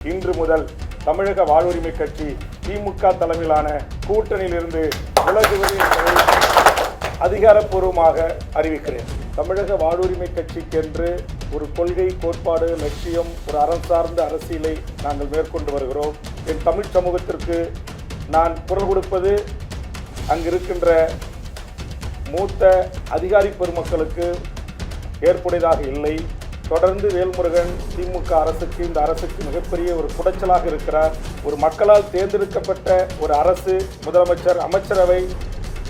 இன்று முதல் தமிழக வாழ்வுரிமை கட்சி திமுக தலைமையிலான கூட்டணியிலிருந்து விலகுவது என்பதை அதிகாரப்பூர்வமாக அறிவிக்கிறேன். தமிழக வாழ்வுரிமை கட்சிக்கென்று ஒரு கொள்கை, கோட்பாடு, லட்சியம், ஒரு அறம் சார்ந்த அரசியலை நாங்கள் மேற்கொண்டு வருகிறோம். என் தமிழ் சமூகத்திற்கு நான் குரல் கொடுப்பது அங்கிருக்கின்ற மூத்த அதிகாரி பெருமக்களுக்கு ஏற்புடையதாக இல்லை. தொடர்ந்து வேல்முருகன் திமுக அரசுக்கு, இந்த அரசுக்கு மிகப்பெரிய ஒரு குடைச்சலாக இருக்கிறார். ஒரு மக்களால் தேர்ந்தெடுக்கப்பட்ட ஒரு அரசு, முதலமைச்சர், அமைச்சரவை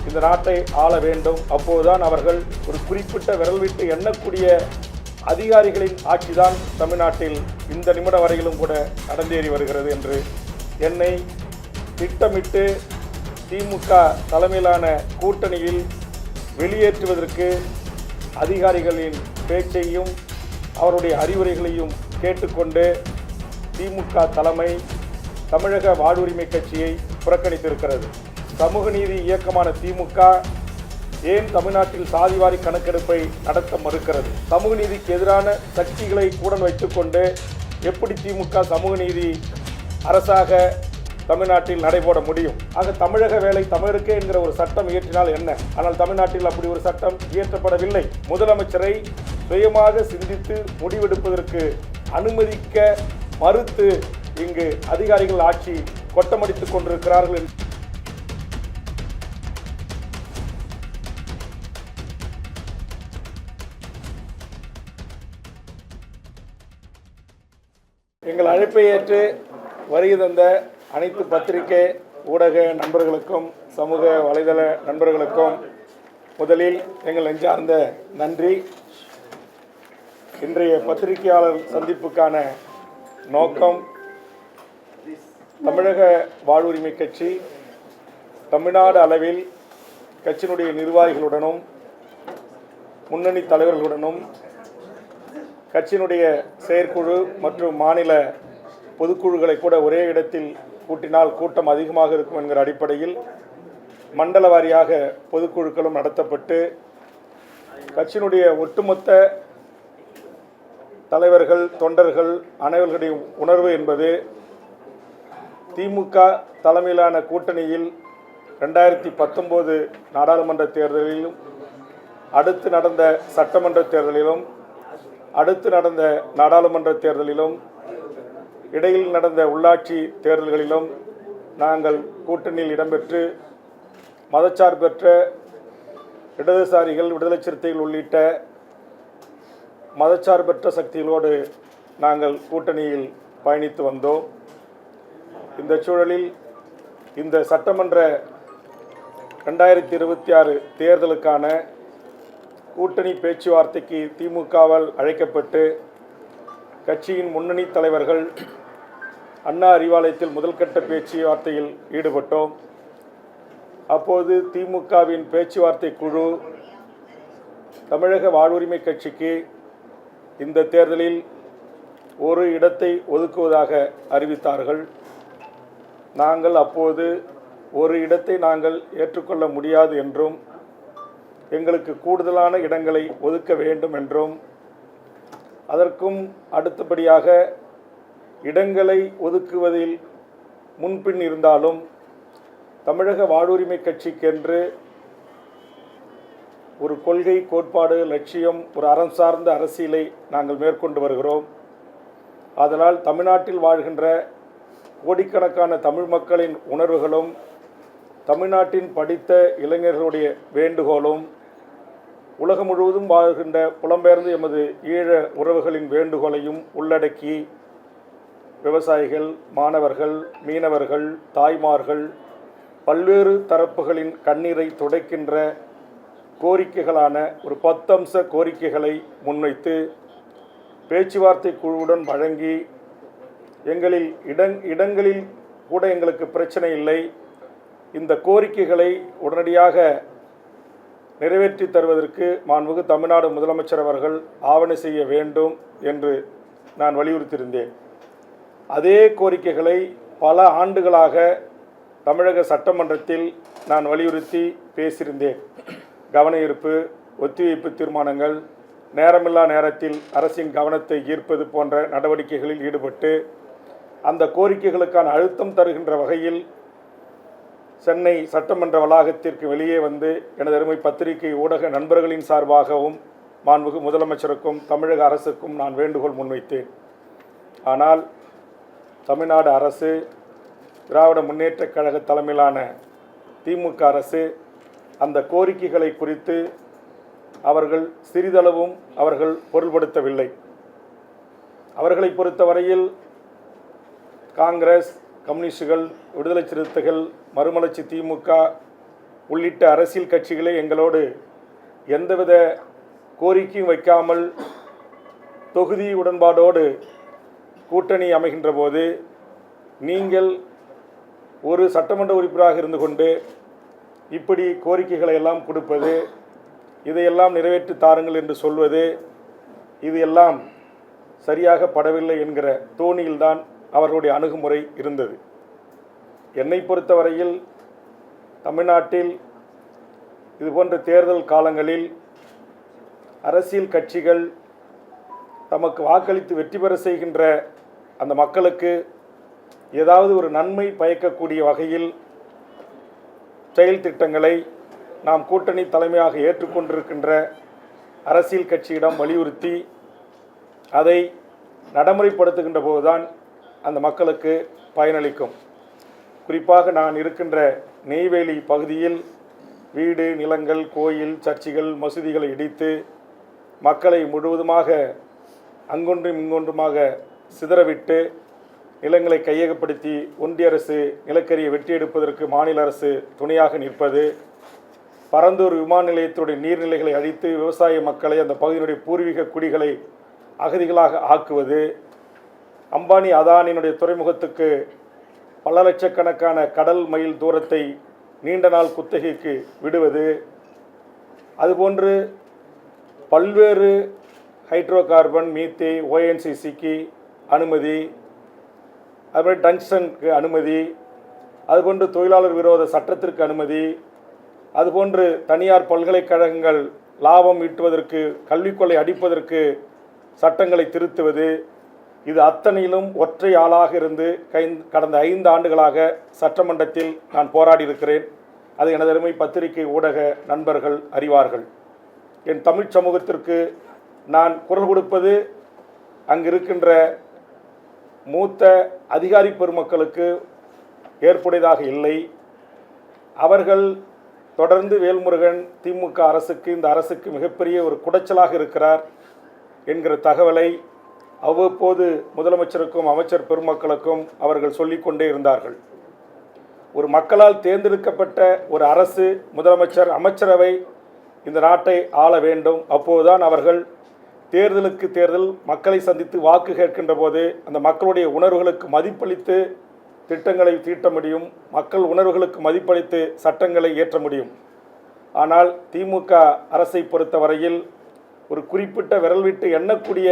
இந்த நாட்டை ஆள வேண்டும். அப்போதுதான் அவர்கள் ஒரு குறிப்பிட்ட விரல் விட்டு எண்ணக்கூடிய அதிகாரிகளின் ஆட்சிதான் தமிழ்நாட்டில் இந்த நிமிடம் வரையிலும் கூட நடந்தேறி வருகிறது என்று என்னை திட்டமிட்டு திமுக தலைமையிலான கூட்டணியில் வெளியேற்றுவதற்கு அதிகாரிகளின் பேச்சையும் அவருடைய அறிவுரைகளையும் கேட்டுக்கொண்டு திமுக தலைமை தமிழக வாழ்வுரிமை கட்சியை புறக்கணித்திருக்கிறது. சமூக நீதி இயக்கமான திமுக ஏன் தமிழ்நாட்டில் சாதிவாரி கணக்கெடுப்பை நடத்த மறுக்கிறது? சமூக நீதிக்கு எதிரான சக்திகளை கூட வைத்துக்கொண்டு எப்படி திமுக சமூக நீதி அரசாக தமிழ்நாட்டில் நடைபோட முடியும்? ஆக தமிழக வேலை தமிழருக்கே என்கிற ஒரு சட்டம் இயற்றினால் என்ன? ஆனால் தமிழ்நாட்டில் அப்படி ஒரு சட்டம் இயற்றப்படவில்லை. முதலமைச்சரை சுயமாக சிந்தித்து முடிவெடுப்பதற்கு அனுமதிக்க மறுத்து இங்கு அதிகாரிகள் ஆட்சி கொட்டமடித்துக் கொண்டிருக்கிறார்கள். எங்கள் அழைப்பை ஏற்று வருகை தந்த அனைத்து பத்திரிகை ஊடக நண்பர்களுக்கும் சமூக வலைதள நண்பர்களுக்கும் முதலில் எங்கள் நெஞ்சார்ந்த நன்றி. இன்றைய பத்திரிகையாளர் சந்திப்புக்கான நோக்கம், தமிழக வாழ்வுரிமை கட்சி தமிழ்நாடு அளவில் கட்சியினுடைய நிர்வாகிகளுடனும் முன்னணி தலைவர்களுடனும் கட்சியினுடைய செயற்குழு மற்றும் மாநில பொதுக்குழுக்களை கூட ஒரே இடத்தில் கூட்டினால் கூட்டம் அதிகமாக இருக்கும் என்கிற அடிப்படையில் மண்டல வாரியாக பொதுக்குழுக்களும் நடத்தப்பட்டு கட்சியினுடைய ஒட்டுமொத்த தலைவர்கள், தொண்டர்கள் அனைவர்களுடைய உணர்வு என்பது திமுக தலைமையிலான கூட்டணியில் 2019 நாடாளுமன்ற தேர்தலிலும், அடுத்து நடந்த சட்டமன்ற தேர்தலிலும், அடுத்து நடந்த நாடாளுமன்ற தேர்தலிலும், இடையில் நடந்த உள்ளாட்சி தேர்தல்களிலும் நாங்கள் கூட்டணியில் இடம்பெற்று மதச்சார்பற்ற இடதுசாரிகள், விடுதலை சிறுத்தைகள் உள்ளிட்ட மதச்சார்பற்ற சக்திகளோடு நாங்கள் கூட்டணியில் பயணித்து வந்தோம். இந்த சூழலில் இந்த சட்டமன்ற 2026 தேர்தலுக்கான கூட்டணி பேச்சுவார்த்தைக்கு திமுகவால் அழைக்கப்பட்டு கட்சியின் முன்னணி தலைவர்கள் அண்ணா அறிவாலயத்தில் முதல்கட்ட பேச்சுவார்த்தையில் ஈடுபட்டோம். அப்போது திமுகவின் பேச்சுவார்த்தை குழு தமிழக வாழ்வுரிமை கட்சிக்கு இந்த தேர்தலில் ஒரு இடத்தை ஒதுக்குவதாக அறிவித்தார்கள். நாங்கள் அப்போது ஒரு இடத்தை நாங்கள் ஏற்றுக்கொள்ள முடியாது என்றும், எங்களுக்கு கூடுதலான இடங்களை ஒதுக்க வேண்டும் என்றும், அதற்கும் அடுத்தபடியாக இடங்களை ஒதுக்குவதில் முன்பின் இருந்தாலும் தமிழக வாழ்வுரிமை கட்சிக்கென்று ஒரு கொள்கை, கோட்பாடு, லட்சியம், ஒரு அறம் சார்ந்த அரசியலை நாங்கள் மேற்கொண்டு வருகிறோம். அதனால் தமிழ்நாட்டில் வாழ்கின்ற கோடிக்கணக்கான தமிழ் மக்களின் உணர்வுகளும், தமிழ்நாட்டின் படித்த இளைஞர்களுடைய வேண்டுகோளும், உலகம் முழுவதும் வாழ்கின்ற புலம்பெயர்ந்து எமது ஈழ உறவுகளின் வேண்டுகோளையும் உள்ளடக்கி விவசாயிகள், மாணவர்கள், மீனவர்கள், தாய்மார்கள், பல்வேறு தரப்புகளின் கண்ணீரை துடைக்கின்ற கோரிக்கைகளான ஒரு 10 அம்ச கோரிக்கைகளை முன்வைத்து பேச்சுவார்த்தை குழுவுடன் வழங்கி, எங்களில் இடங்களில் கூட எங்களுக்கு பிரச்சனை இல்லை, இந்த கோரிக்கைகளை உடனடியாக நிறைவேற்றி தருவதற்கு மாண்புமிகு தமிழ்நாடு முதலமைச்சர் அவர்கள் ஆவணை செய்ய வேண்டும் என்று நான் வலியுறுத்தியிருந்தேன். அதே கோரிக்கைகளை பல ஆண்டுகளாக தமிழக சட்டமன்றத்தில் நான் வலியுறுத்தி பேசியிருந்தேன். கவன ஈர்ப்பு, ஒத்திவைப்பு தீர்மானங்கள், நேரமில்லா நேரத்தில் அரசின் கவனத்தை ஈர்ப்பது போன்ற நடவடிக்கைகளில் ஈடுபட்டு அந்த கோரிக்கைகளுக்கான அழுத்தம் தருகின்ற வகையில் சென்னை சட்டமன்ற வளாகத்திற்கு வெளியே வந்து எனது அருமை பத்திரிகை ஊடக நண்பர்களின் சார்பாகவும் மாண்புமிகு முதலமைச்சருக்கும் தமிழக அரசுக்கும் நான் வேண்டுகோள் முன்வைத்தேன். ஆனால் தமிழ்நாடு அரசு, திராவிட முன்னேற்றக் கழக தலைமையிலான திமுக அரசு அந்த கோரிக்கைகளை குறித்து அவர்கள் சிறிதளவும் பொருள்படுத்தவில்லை. அவர்களை பொறுத்தவரையில் காங்கிரஸ், கம்யூனிஸ்டுகள், விடுதலை சிறுத்தைகள், மறுமலர்ச்சி திமுக உள்ளிட்ட அரசியல் கட்சிகளே எங்களோடு எந்தவித கோரிக்கையும் வைக்காமல் தொகுதி உடன்பாடோடு கூட்டணி அமைகின்ற போது நீங்கள் ஒரு சட்டமன்ற உறுப்பினராக இருந்து கொண்டு இப்படி கோரிக்கைகளை எல்லாம் கொடுப்பது, இதையெல்லாம் நிறைவேற்றி தாருங்கள் என்று சொல்வது, இது எல்லாம் சரியாக படவில்லை என்கிற தோணியில்தான் அவர்களுடைய அணுகுமுறை இருந்தது. என்னை பொறுத்தவரையில் தமிழ்நாட்டில் இதுபோன்ற தேர்தல் காலங்களில் அரசியல் கட்சிகள் தமக்கு வாக்களித்து வெற்றி பெற செய்கின்ற அந்த மக்களுக்கு ஏதாவது ஒரு நன்மை பயக்கக்கூடிய வகையில் செயல் திட்டங்களை நாம் கூட்டணி தலைமையாக ஏற்றுக்கொண்டிருக்கின்ற அரசியல் கட்சியிடம் வலியுறுத்தி அதை நடைமுறைப்படுத்துகின்ற போதுதான் அந்த மக்களுக்கு பயனளிக்கும். குறிப்பாக நான் இருக்கின்ற நெய்வேலி பகுதியில் வீடு, நிலங்கள், கோயில், சர்ச்சுகள், மசூதிகளை இடித்து மக்களை முழுவதுமாக அங்கொன்றும் இங்கொன்றுமாக சிதறவிட்டு நிலங்களை கையகப்படுத்தி ஒன்றிய அரசு நிலக்கரியை வெட்டி எடுப்பதற்கு மாநில அரசு துணையாக நிற்பது, பரந்தூர் விமான நிலையத்துடைய நீர்நிலைகளை அழித்து விவசாய மக்களை, அந்த பகுதியினுடைய பூர்வீக குடிகளை அகதிகளாக ஆக்குவது, அம்பானி அதானியினுடைய துறைமுகத்துக்கு பல லட்சக்கணக்கான கடல் மைல் தூரத்தை நீண்ட நாள் குத்தகைக்கு விடுவது, அதுபோன்று பல்வேறு ஹைட்ரோ கார்பன், மீத்தே, ONGCக்கு அனுமதி, அதுபோல் டங்ஸ்டனுக்கு அனுமதி, அதுபோன்று தொழிலாளர் விரோத சட்டத்திற்கு அனுமதி, அதுபோன்று தனியார் பல்கலைக்கழகங்கள் லாபம் ஈட்டுவதற்கு, கல்விக் கொள்ளை அடிப்பதற்கு சட்டங்களை திருத்துவது, இது அத்தனையிலும் ஒற்றை ஆளாக இருந்து கடந்த 5 ஆண்டுகளாக சட்டமன்றத்தில் நான் போராடி இருக்கிறேன். அது எனது அருமை பத்திரிகை ஊடக நண்பர்கள் அறிவார்கள். என் தமிழ் சமூகத்திற்கு நான் குரல் கொடுப்பது அங்கு இருக்கின்ற மூத்த அதிகாரி பெருமக்களுக்கு ஏற்புடையதாக இல்லை. அவர்கள் தொடர்ந்து வேல்முருகன் திமுக அரசுக்கு, இந்த அரசுக்கு மிகப்பெரிய ஒரு குடைச்சலாக இருக்கிறார் என்கிற தகவலை அவ்வப்போது முதலமைச்சருக்கும் அமைச்சர் பெருமக்களுக்கும் அவர்கள் சொல்லிக்கொண்டே இருந்தார்கள். ஒரு மக்களால் தேர்ந்தெடுக்கப்பட்ட ஒரு அரசு, முதலமைச்சர், அமைச்சரவை இந்த நாட்டை ஆள வேண்டும். அப்போதுதான் அவர்கள் தேர்தலுக்கு தேர்தல் மக்களை சந்தித்து வாக்கு கேட்கின்ற போது அந்த மக்களுடைய உணர்வுகளுக்கு மதிப்பளித்து திட்டங்களை தீட்ட முடியும், மக்கள் உணர்வுகளுக்கு மதிப்பளித்து சட்டங்களை இயற்ற முடியும். ஆனால் திமுக அரசை பொறுத்தவரையில் ஒரு குறிப்பிட்ட விரல் விட்டு எண்ணக்கூடிய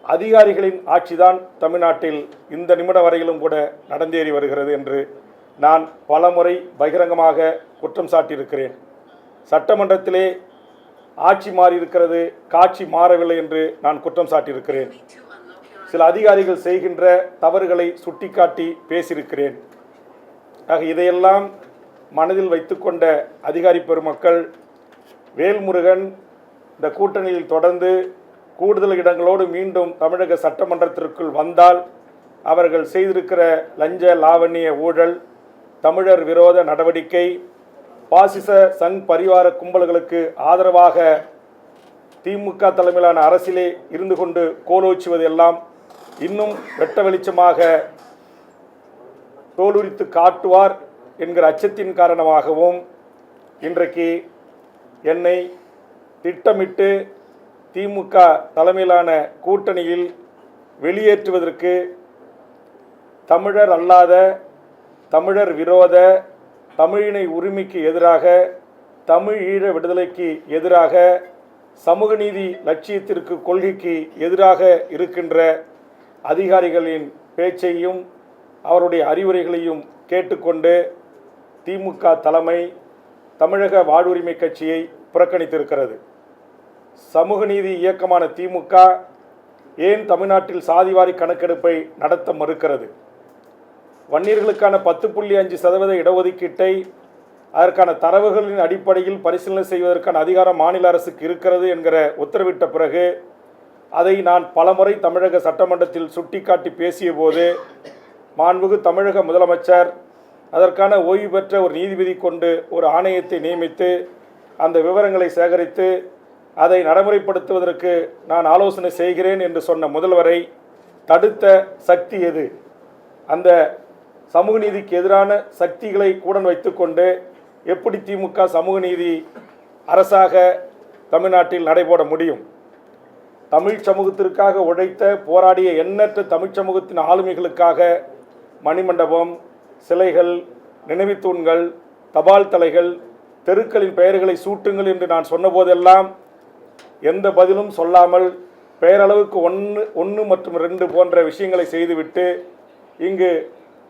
அதிகாரிகளின் ஆட்சிதான் தமிழ்நாட்டில் இந்த நிமிடம் வரையிலும் கூட நடந்தேறி வருகிறது என்று நான் பலமுறை பகிரங்கமாக குற்றம் சாட்டியிருக்கிறேன். சட்டமன்றத்திலே ஆட்சி மாறி இருக்கிறது, காட்சி மாறவில்லை என்று நான் குற்றம் சாட்டியிருக்கிறேன். சில அதிகாரிகள் செய்கின்ற தவறுகளை சுட்டிக்காட்டி பேசியிருக்கிறேன். ஆக இதையெல்லாம் மனதில் வைத்துக்கொண்ட அதிகாரி பெருமக்கள் வேல்முருகன் இந்த கூட்டணியில் தொடர்ந்து கூடுதல் இடங்களோடு மீண்டும் தமிழக சட்டமன்றத்திற்குள் வந்தால் அவர்கள் செய்திருக்கிற லஞ்ச லாவண்ய ஊழல், தமிழர் விரோத நடவடிக்கை, பாசிச சங் பரிவார கும்பல்களுக்கு ஆதரவாக திமுக தலைமையிலான அரசிலே இருந்து கொண்டு கோலோச்சுவது எல்லாம் இன்னும் வெட்ட வெளிச்சமாக தோலுரித்து காட்டுவார் என்கிற அச்சத்தின் காரணமாகவும் இன்றைக்கு என்னை திட்டமிட்டு திமுக தலைமையிலான கூட்டணியில் வெளியேற்றுவதற்கு தமிழர் அல்லாத, தமிழர் விரோத, தமிழினை உரிமைக்கு எதிராக, தமிழ் ஈழ விடுதலைக்கு எதிராக, சமூக நீதி லட்சியத்திற்கு, கொள்கைக்கு எதிராக இருக்கின்ற அதிகாரிகளின் பேச்சையும் அவருடைய அறிவுரைகளையும் கேட்டுக்கொண்டு திமுக தலைமை தமிழக வாழ்வுரிமை கட்சியை புறக்கணித்திருக்கிறது. சமூக நீதி இயக்கமான திமுக ஏன் தமிழ்நாட்டில் சாதிவாரி கணக்கெடுப்பை நடத்த மறுக்கிறது? வன்னியர்களுக்கான 10.5% இடஒதுக்கீட்டை அதற்கான தரவுகளின் அடிப்படையில் பரிசீலனை செய்வதற்கான அதிகாரம் மாநில அரசுக்கு இருக்கிறது என்கிற உத்தரவிட்ட பிறகு அதை நான் பலமுறை தமிழக சட்டமன்றத்தில் சுட்டிக்காட்டி பேசிய போது மாண்புமிகு தமிழக முதலமைச்சர் அதற்கான ஓய்வு பெற்ற ஒரு நீதிபதி கொண்டு ஒரு ஆணையத்தை நியமித்து அந்த விவரங்களை சேகரித்து அதை நடைமுறைப்படுத்துவதற்கு நான் ஆலோசனை செய்கிறேன் என்று சொன்ன முதல்வரை தடுத்த சக்தி எது? அந்த சமூக நீதிக்கு எதிரான சக்திகளை கூட வைத்துக்கொண்டு எப்படி திமுக சமூக நீதி அரசாக தமிழ்நாட்டில் நடைபோட முடியும்? தமிழ் சமூகத்திற்காக உழைத்த போராடிய எண்ணற்ற தமிழ் சமூகத்தின் ஆளுமைகளுக்காக மணிமண்டபம், சிலைகள், நினைவுத்தூண்கள், தபால் தலைகள், தெருக்களின் பெயர்களை சூட்டுங்கள் என்று நான் சொன்னபோதெல்லாம் எந்த பதிலும் சொல்லாமல் பெயரளவுக்கு 1 மற்றும் 2 போன்ற விஷயங்களை செய்துவிட்டு இங்கு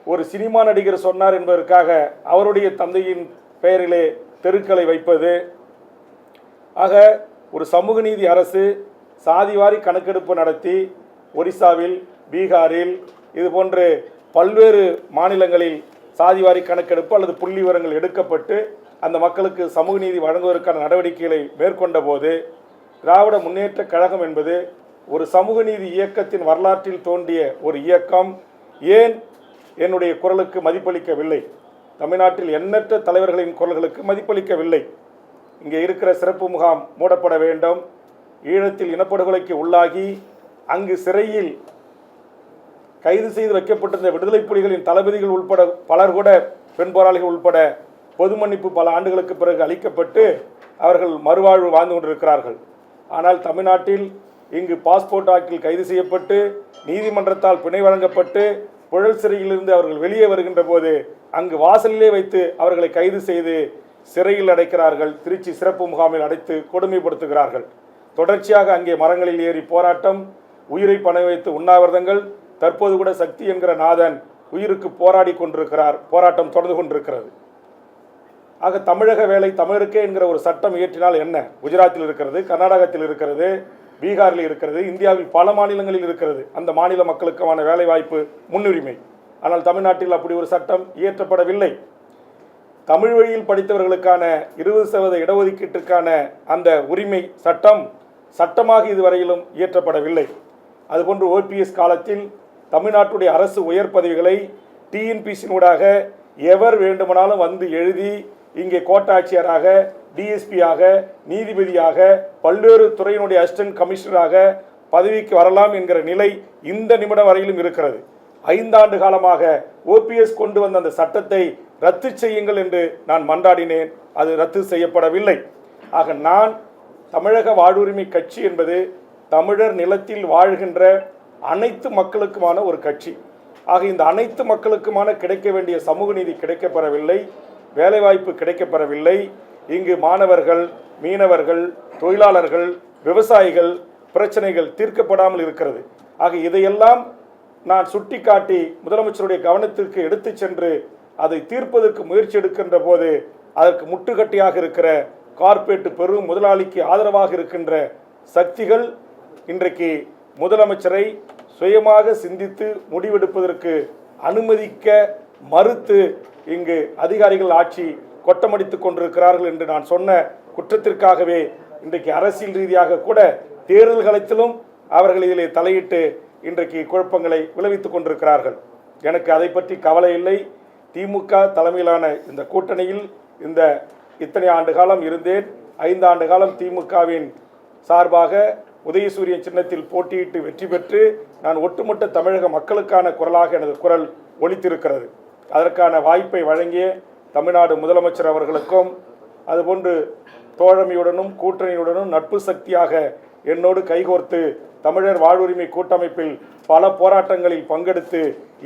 ஒரு சினிமா நடிகர் சொன்னார் என்பதற்காக அவருடைய தந்தையின் பெயரிலே தெருக்களை வைப்பது. ஆக ஒரு சமூக நீதி அரசு சாதிவாரி கணக்கெடுப்பு நடத்தி ஒரிசாவில், பீகாரில் இது போன்று பல்வேறு மாநிலங்களில் சாதிவாரி கணக்கெடுப்பு அல்லது புள்ளி விவரங்கள் எடுக்கப்பட்டு அந்த மக்களுக்கு சமூக நீதி வழங்குவதற்கான நடவடிக்கைகளை மேற்கொண்ட போது திராவிட முன்னேற்ற கழகம் என்பது ஒரு சமூக நீதி இயக்கத்தின் வரலாற்றில் தோன்றிய ஒரு இயக்கம் ஏன் என்னுடைய குரலுக்கு மதிப்பளிக்கவில்லை? தமிழ்நாட்டில் எண்ணற்ற தலைவர்களின் குரல்களுக்கு மதிப்பளிக்கவில்லை. இங்கே இருக்கிற சிறப்பு முகாம் மூடப்பட வேண்டும், ஈழத்தில் இனப்படுகொலைக்கு உள்ளாகி அங்கு சிறையில் கைது செய்து வைக்கப்பட்டிருந்த விடுதலை புலிகளின் தளபதிகள் உட்பட பலர் கூட, பெண் போராளிகள் உட்பட பொது மன்னிப்பு பல ஆண்டுகளுக்கு பிறகு அளிக்கப்பட்டு அவர்கள் மறுவாழ்வு வாழ்ந்து கொண்டிருக்கிறார்கள். ஆனால் தமிழ்நாட்டில் இங்கு பாஸ்போர்ட் ஆக்டில் கைது செய்யப்பட்டு நீதிமன்றத்தால் பிணை வழங்கப்பட்டு புழல் சிறையிலிருந்து அவர்கள் வெளியே வருகின்ற போது அங்கு வாசலிலே வைத்து அவர்களை கைது செய்து சிறையில் அடைக்கிறார்கள். திருச்சி சிறப்பு முகாமில் அடைத்து கொடுமைப்படுத்துகிறார்கள். தொடர்ச்சியாக அங்கே மரங்களில் ஏறி போராட்டம், உயிரை பணம் வைத்து உண்ணாவிரதங்கள். தற்போது கூட சக்தி என்கிற நாதன் உயிருக்கு போராடி கொண்டிருக்கிறார். போராட்டம் தொடர்ந்து கொண்டிருக்கிறது. ஆக தமிழக வேலை தமிழருக்கே என்கிற ஒரு சட்டம் இயற்றினால் என்ன? குஜராத்தில் இருக்கிறது, கர்நாடகத்தில் இருக்கிறது, பீகாரில் இருக்கிறது, இந்தியாவில் பல மாநிலங்களில் இருக்கிறது. அந்த மாநில மக்களுக்கான வேலை வாய்ப்பு முன்னுரிமை. ஆனால் தமிழ்நாட்டில் அப்படி ஒரு சட்டம் இயற்றப்படவில்லை. தமிழ் வழியில் படித்தவர்களுக்கான 20% இடஒதுக்கீட்டிற்கான அந்த உரிமை சட்டமாக இதுவரையிலும் இயற்றப்படவில்லை. அதுபோன்று ஓபிஎஸ் காலத்தில் தமிழ்நாட்டுடைய அரசு உயர் பதவிகளை டிஎன்பிசியினூடாக எவர் வேண்டுமானாலும் வந்து எழுதி இங்கே கோட்டாட்சியராக, டிஎஸ்பியாக, நீதிபதியாக, பல்வேறு துறையினுடைய அசிஸ்டன்ட் கமிஷனராக பதவிக்கு வரலாம் என்கிற நிலை இந்த நிமிடம் வரையிலும் இருக்கிறது. 5 ஆண்டு காலமாக ஓபிஎஸ் கொண்டு வந்த அந்த சட்டத்தை ரத்து செய்யுங்கள் என்று நான் மன்றாடினேன். அது ரத்து செய்யப்படவில்லை. ஆக நான் தமிழக வாழ்வுரிமை கட்சி என்பது தமிழர் நிலத்தில் வாழ்கின்ற அனைத்து மக்களுக்குமான ஒரு கட்சி. ஆக இந்த அனைத்து மக்களுக்குமான கிடைக்க வேண்டிய சமூக நீதி கிடைக்கப்பெறவில்லை, வேலைவாய்ப்பு கிடைக்கப்பெறவில்லை. இங்கு மாணவர்கள், மீனவர்கள், தொழிலாளர்கள், விவசாயிகள் பிரச்சனைகள் தீர்க்கப்படாமல் இருக்கிறது. ஆக இதையெல்லாம் நான் சுட்டிக்காட்டி முதலமைச்சருடைய கவனத்திற்கு எடுத்து சென்று அதை தீர்ப்பதற்கு முயற்சி எடுக்கின்ற போது அதற்கு முட்டுக்கட்டியாக இருக்கிற கார்ப்பரேட் பெரும் முதலாளிக்கு ஆதரவாக இருக்கின்ற சக்திகள் இன்றைக்கு முதலமைச்சரை சுயமாக சிந்தித்து முடிவெடுப்பதற்கு அனுமதிக்க மறுத்து இங்கு அதிகாரிகள் ஆட்சி கொட்டமடித்துக் கொண்டிருக்கிறார்கள் என்று நான் சொன்ன குற்றத்திற்காகவே இன்றைக்கு அரசியல் ரீதியாக கூட தேர்தல் களத்திலும் அவர்கள் இதிலே தலையிட்டு இன்றைக்கு குழப்பங்களை விளைவித்துக் கொண்டிருக்கிறார்கள். எனக்கு அதை பற்றி கவலை இல்லை. திமுக தலைமையிலான இந்த கூட்டணியில் இத்தனை ஆண்டு காலம் இருந்தேன். 5 ஆண்டு காலம் திமுகவின் சார்பாக உதயசூரியன் சின்னத்தில் போட்டியிட்டு வெற்றி பெற்று நான் ஒட்டுமொத்த தமிழக மக்களுக்கான குரலாக எனது குரல் ஒலித்திருக்கிறது. அதற்கான வாய்ப்பை வழங்கிய தமிழ்நாடு முதலமைச்சர் அவர்களுக்கும், அதுபோன்று தோழமையுடனும் கூட்டணியுடனும் நட்பு சக்தியாக என்னோடு கைகோர்த்து தமிழர் வாழ்வுரிமை கூட்டமைப்பில் பல போராட்டங்களில் பங்கெடுத்து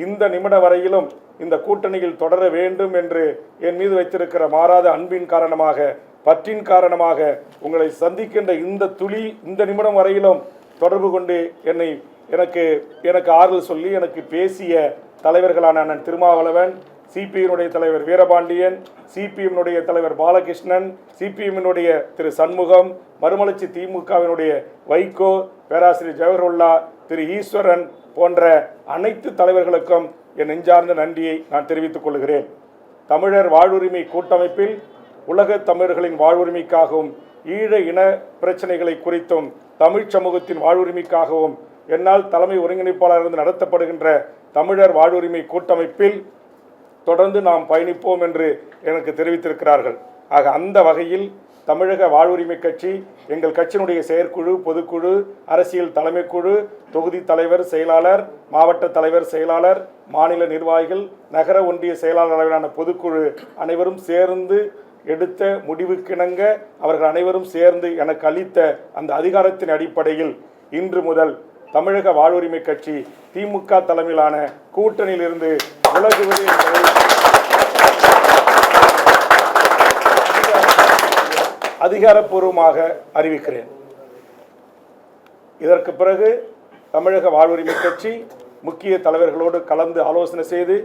இந்த நிமிடம் வரையிலும் இந்த கூட்டணியில் தொடர வேண்டும் என்று என் மீது வைத்திருக்கிற மாறாத அன்பின் காரணமாக, பற்றின் காரணமாக உங்களை சந்திக்கின்ற இந்த நிமிடம் வரையிலும் தொடர்பு கொண்டு எனக்கு ஆறுதல் சொல்லி எனக்கு பேசிய தலைவர்களான அண்ணன் திருமாவளவன், சிபிஎம்னுடைய தலைவர் வீரபாண்டியன், சிபிஎம்னுடைய தலைவர் பாலகிருஷ்ணன், சிபிஎம்னுடைய திரு சண்முகம், மறுமலர்ச்சி திமுகவினுடைய வைகோ, பேராசிரியர் ஜவஹர்லா, திரு ஈஸ்வரன் போன்ற அனைத்து தலைவர்களுக்கும் என் நெஞ்சார்ந்த நன்றியை நான் தெரிவித்துக் கொள்கிறேன். தமிழர் வாழ்வுரிமை கூட்டமைப்பில் உலக தமிழர்களின் வாழ்வுரிமைக்காகவும் ஈழ இன பிரச்சனைகளை குறித்தும் தமிழ் சமூகத்தின் வாழ்வுரிமைக்காகவும் என்னால் தலைமை ஒருங்கிணைப்பாளர் நடத்தப்படுகின்ற தமிழர் வாழ்வுரிமை கூட்டமைப்பில் தொடர்ந்து நாம் பயணிப்போம் என்று எனக்கு தெரிவித்திருக்கிறார்கள். ஆக அந்த வகையில் தமிழக வாழ்வுரிமை கட்சி எங்கள் கட்சியினுடைய செயற்குழு, பொதுக்குழு, அரசியல் தலைமைக்குழு, தொகுதி தலைவர், செயலாளர், மாவட்ட தலைவர், செயலாளர், மாநில நிர்வாகிகள், நகர ஒன்றிய செயலாளர் அளவிலான பொதுக்குழு அனைவரும் சேர்ந்து எடுத்த முடிவுக்கிணங்க அவர்கள் அனைவரும் சேர்ந்து எனக்கு அளித்த அந்த அதிகாரத்தின் அடிப்படையில் இன்று முதல் தமிழக வாழ்வுரிமை கட்சி திமுக தலைமையிலான கூட்டணியிலிருந்து விலகுவது என்பதை அதிகாரப்பூர்வமாக அறிவிக்கிறேன். இதற்கு பிறகு தமிழக வாழ்வுரிமை கட்சி முக்கிய தலைவர்களோடு கலந்து ஆலோசனை செய்து,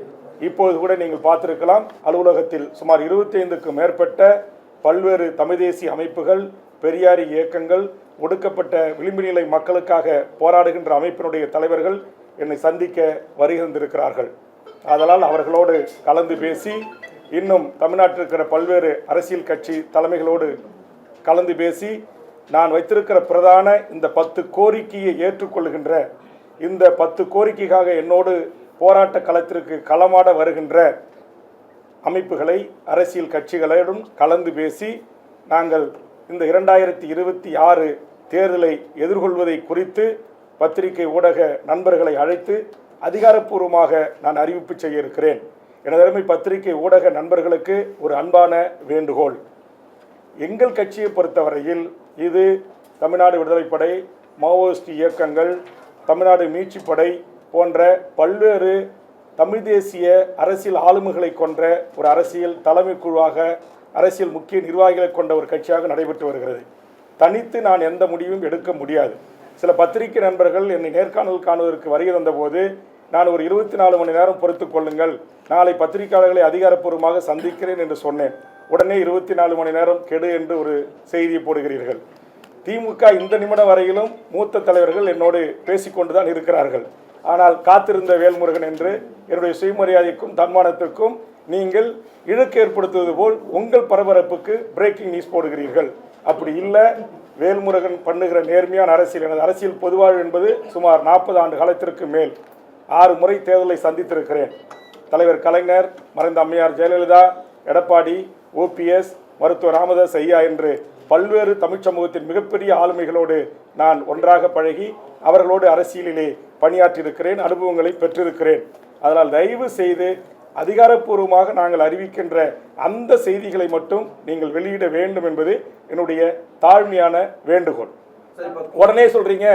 இப்போது கூட நீங்கள் பார்த்திருக்கலாம், அலுவலகத்தில் சுமார் 25க்கும் மேற்பட்ட பல்வேறு தமிழ் தேசிய அமைப்புகள், பெரியாரி இயக்கங்கள், ஒடுக்கப்பட்ட விளிம்பு நிலை மக்களுக்காக போராடுகின்ற அமைப்பினுடைய தலைவர்கள் என்னை சந்திக்க வருகின்றிருக்கிறார்கள். அதனால் அவர்களோடு கலந்து பேசி, இன்னும் தமிழ்நாட்டில் இருக்கிற பல்வேறு அரசியல் கட்சி தலைமைகளோடு கலந்து பேசி, நான் வைத்திருக்கிற பிரதான இந்த 10 கோரிக்கையை ஏற்றுக்கொள்கின்ற, இந்த 10 கோரிக்கைக்காக என்னோடு போராட்ட களத்திற்கு களமாட வருகின்ற அமைப்புகளை, அரசியல் கட்சிகளுடன் கலந்து பேசி, நாங்கள் இந்த 2026 தேர்தலை எதிர்கொள்வதை குறித்து பத்திரிகை ஊடக நண்பர்களை அழைத்து அதிகாரப்பூர்வமாக நான் அறிவிப்பு செய்ய இருக்கிறேன். எனதருமை பத்திரிகை ஊடக நண்பர்களுக்கு ஒரு அன்பான வேண்டுகோள். எங்கள் கட்சியை பொறுத்தவரையில் இது தமிழ்நாடு விடுதலைப்படை, மாவோயிஸ்ட் இயக்கங்கள், தமிழ்நாடு மீட்சிப்படை போன்ற பல்வேறு தமிழ் தேசிய அரசியல் ஆளுமைகளை கொண்ட ஒரு அரசியல் தலைமை குழுவாக, அரசியல் முக்கிய நிர்வாகிகளை கொண்ட ஒரு கட்சியாக நடைபெற்று வருகிறது. தனித்து நான் எந்த முடிவும் எடுக்க முடியாது. சில பத்திரிகை நண்பர்கள் என்னை நேர்காணல் காணுவதற்கு வருகை தந்தபோது, நான் ஒரு 24 மணி நேரம் பொறுத்துக் கொள்ளுங்கள், நாளை பத்திரிகையாளர்களை அதிகாரப்பூர்வமாக சந்திக்கிறேன் என்று சொன்னேன். உடனே 24 மணி நேரம் கெடு என்று ஒரு செய்தியை போடுகிறீர்கள். திமுக இந்த நிமிடம் வரையிலும் மூத்த தலைவர்கள் என்னோடு பேசிக்கொண்டுதான் இருக்கிறார்கள். ஆனால் காத்திருந்த வேல்முருகன் என்று என்னுடைய சுயமரியாதைக்கும் தன்மானத்திற்கும் நீங்கள் இழுக்கு ஏற்படுத்துவது போல் உங்கள் பரபரப்புக்கு பிரேக்கிங் நியூஸ் போடுகிறீர்கள். அப்படி இல்லை, வேல்முருகன் பண்ணுகிற நேர்மையான அரசியல், எனது அரசியல் பொதுவாழ்வு என்பது சுமார் 40 ஆண்டு காலத்திற்கு மேல் 6 முறை தேர்தலை சந்தித்திருக்கிறேன். தலைவர் கலைஞர், மறைந்த அம்மையார் ஜெயலலிதா, எடப்பாடி, ஓபிஎஸ், மருத்துவர் ராமதாஸ் ஐயா என்று பல்வேறு தமிழ் சமூகத்தின் மிகப்பெரிய ஆளுமைகளோடு நான் ஒன்றாக பழகி அவர்களோடு அரசியலிலே பணியாற்றியிருக்கிறேன், அனுபவங்களை பெற்றிருக்கிறேன். அதனால் தயவு செய்து அதிகாரப்பூர்வமாக நாங்கள் அறிவிக்கின்ற அந்த செய்திகளை மட்டும் நீங்கள் வெளியிட வேண்டும் என்பது என்னுடைய தாழ்மையான வேண்டுகோள். உடனே சொல்றீங்க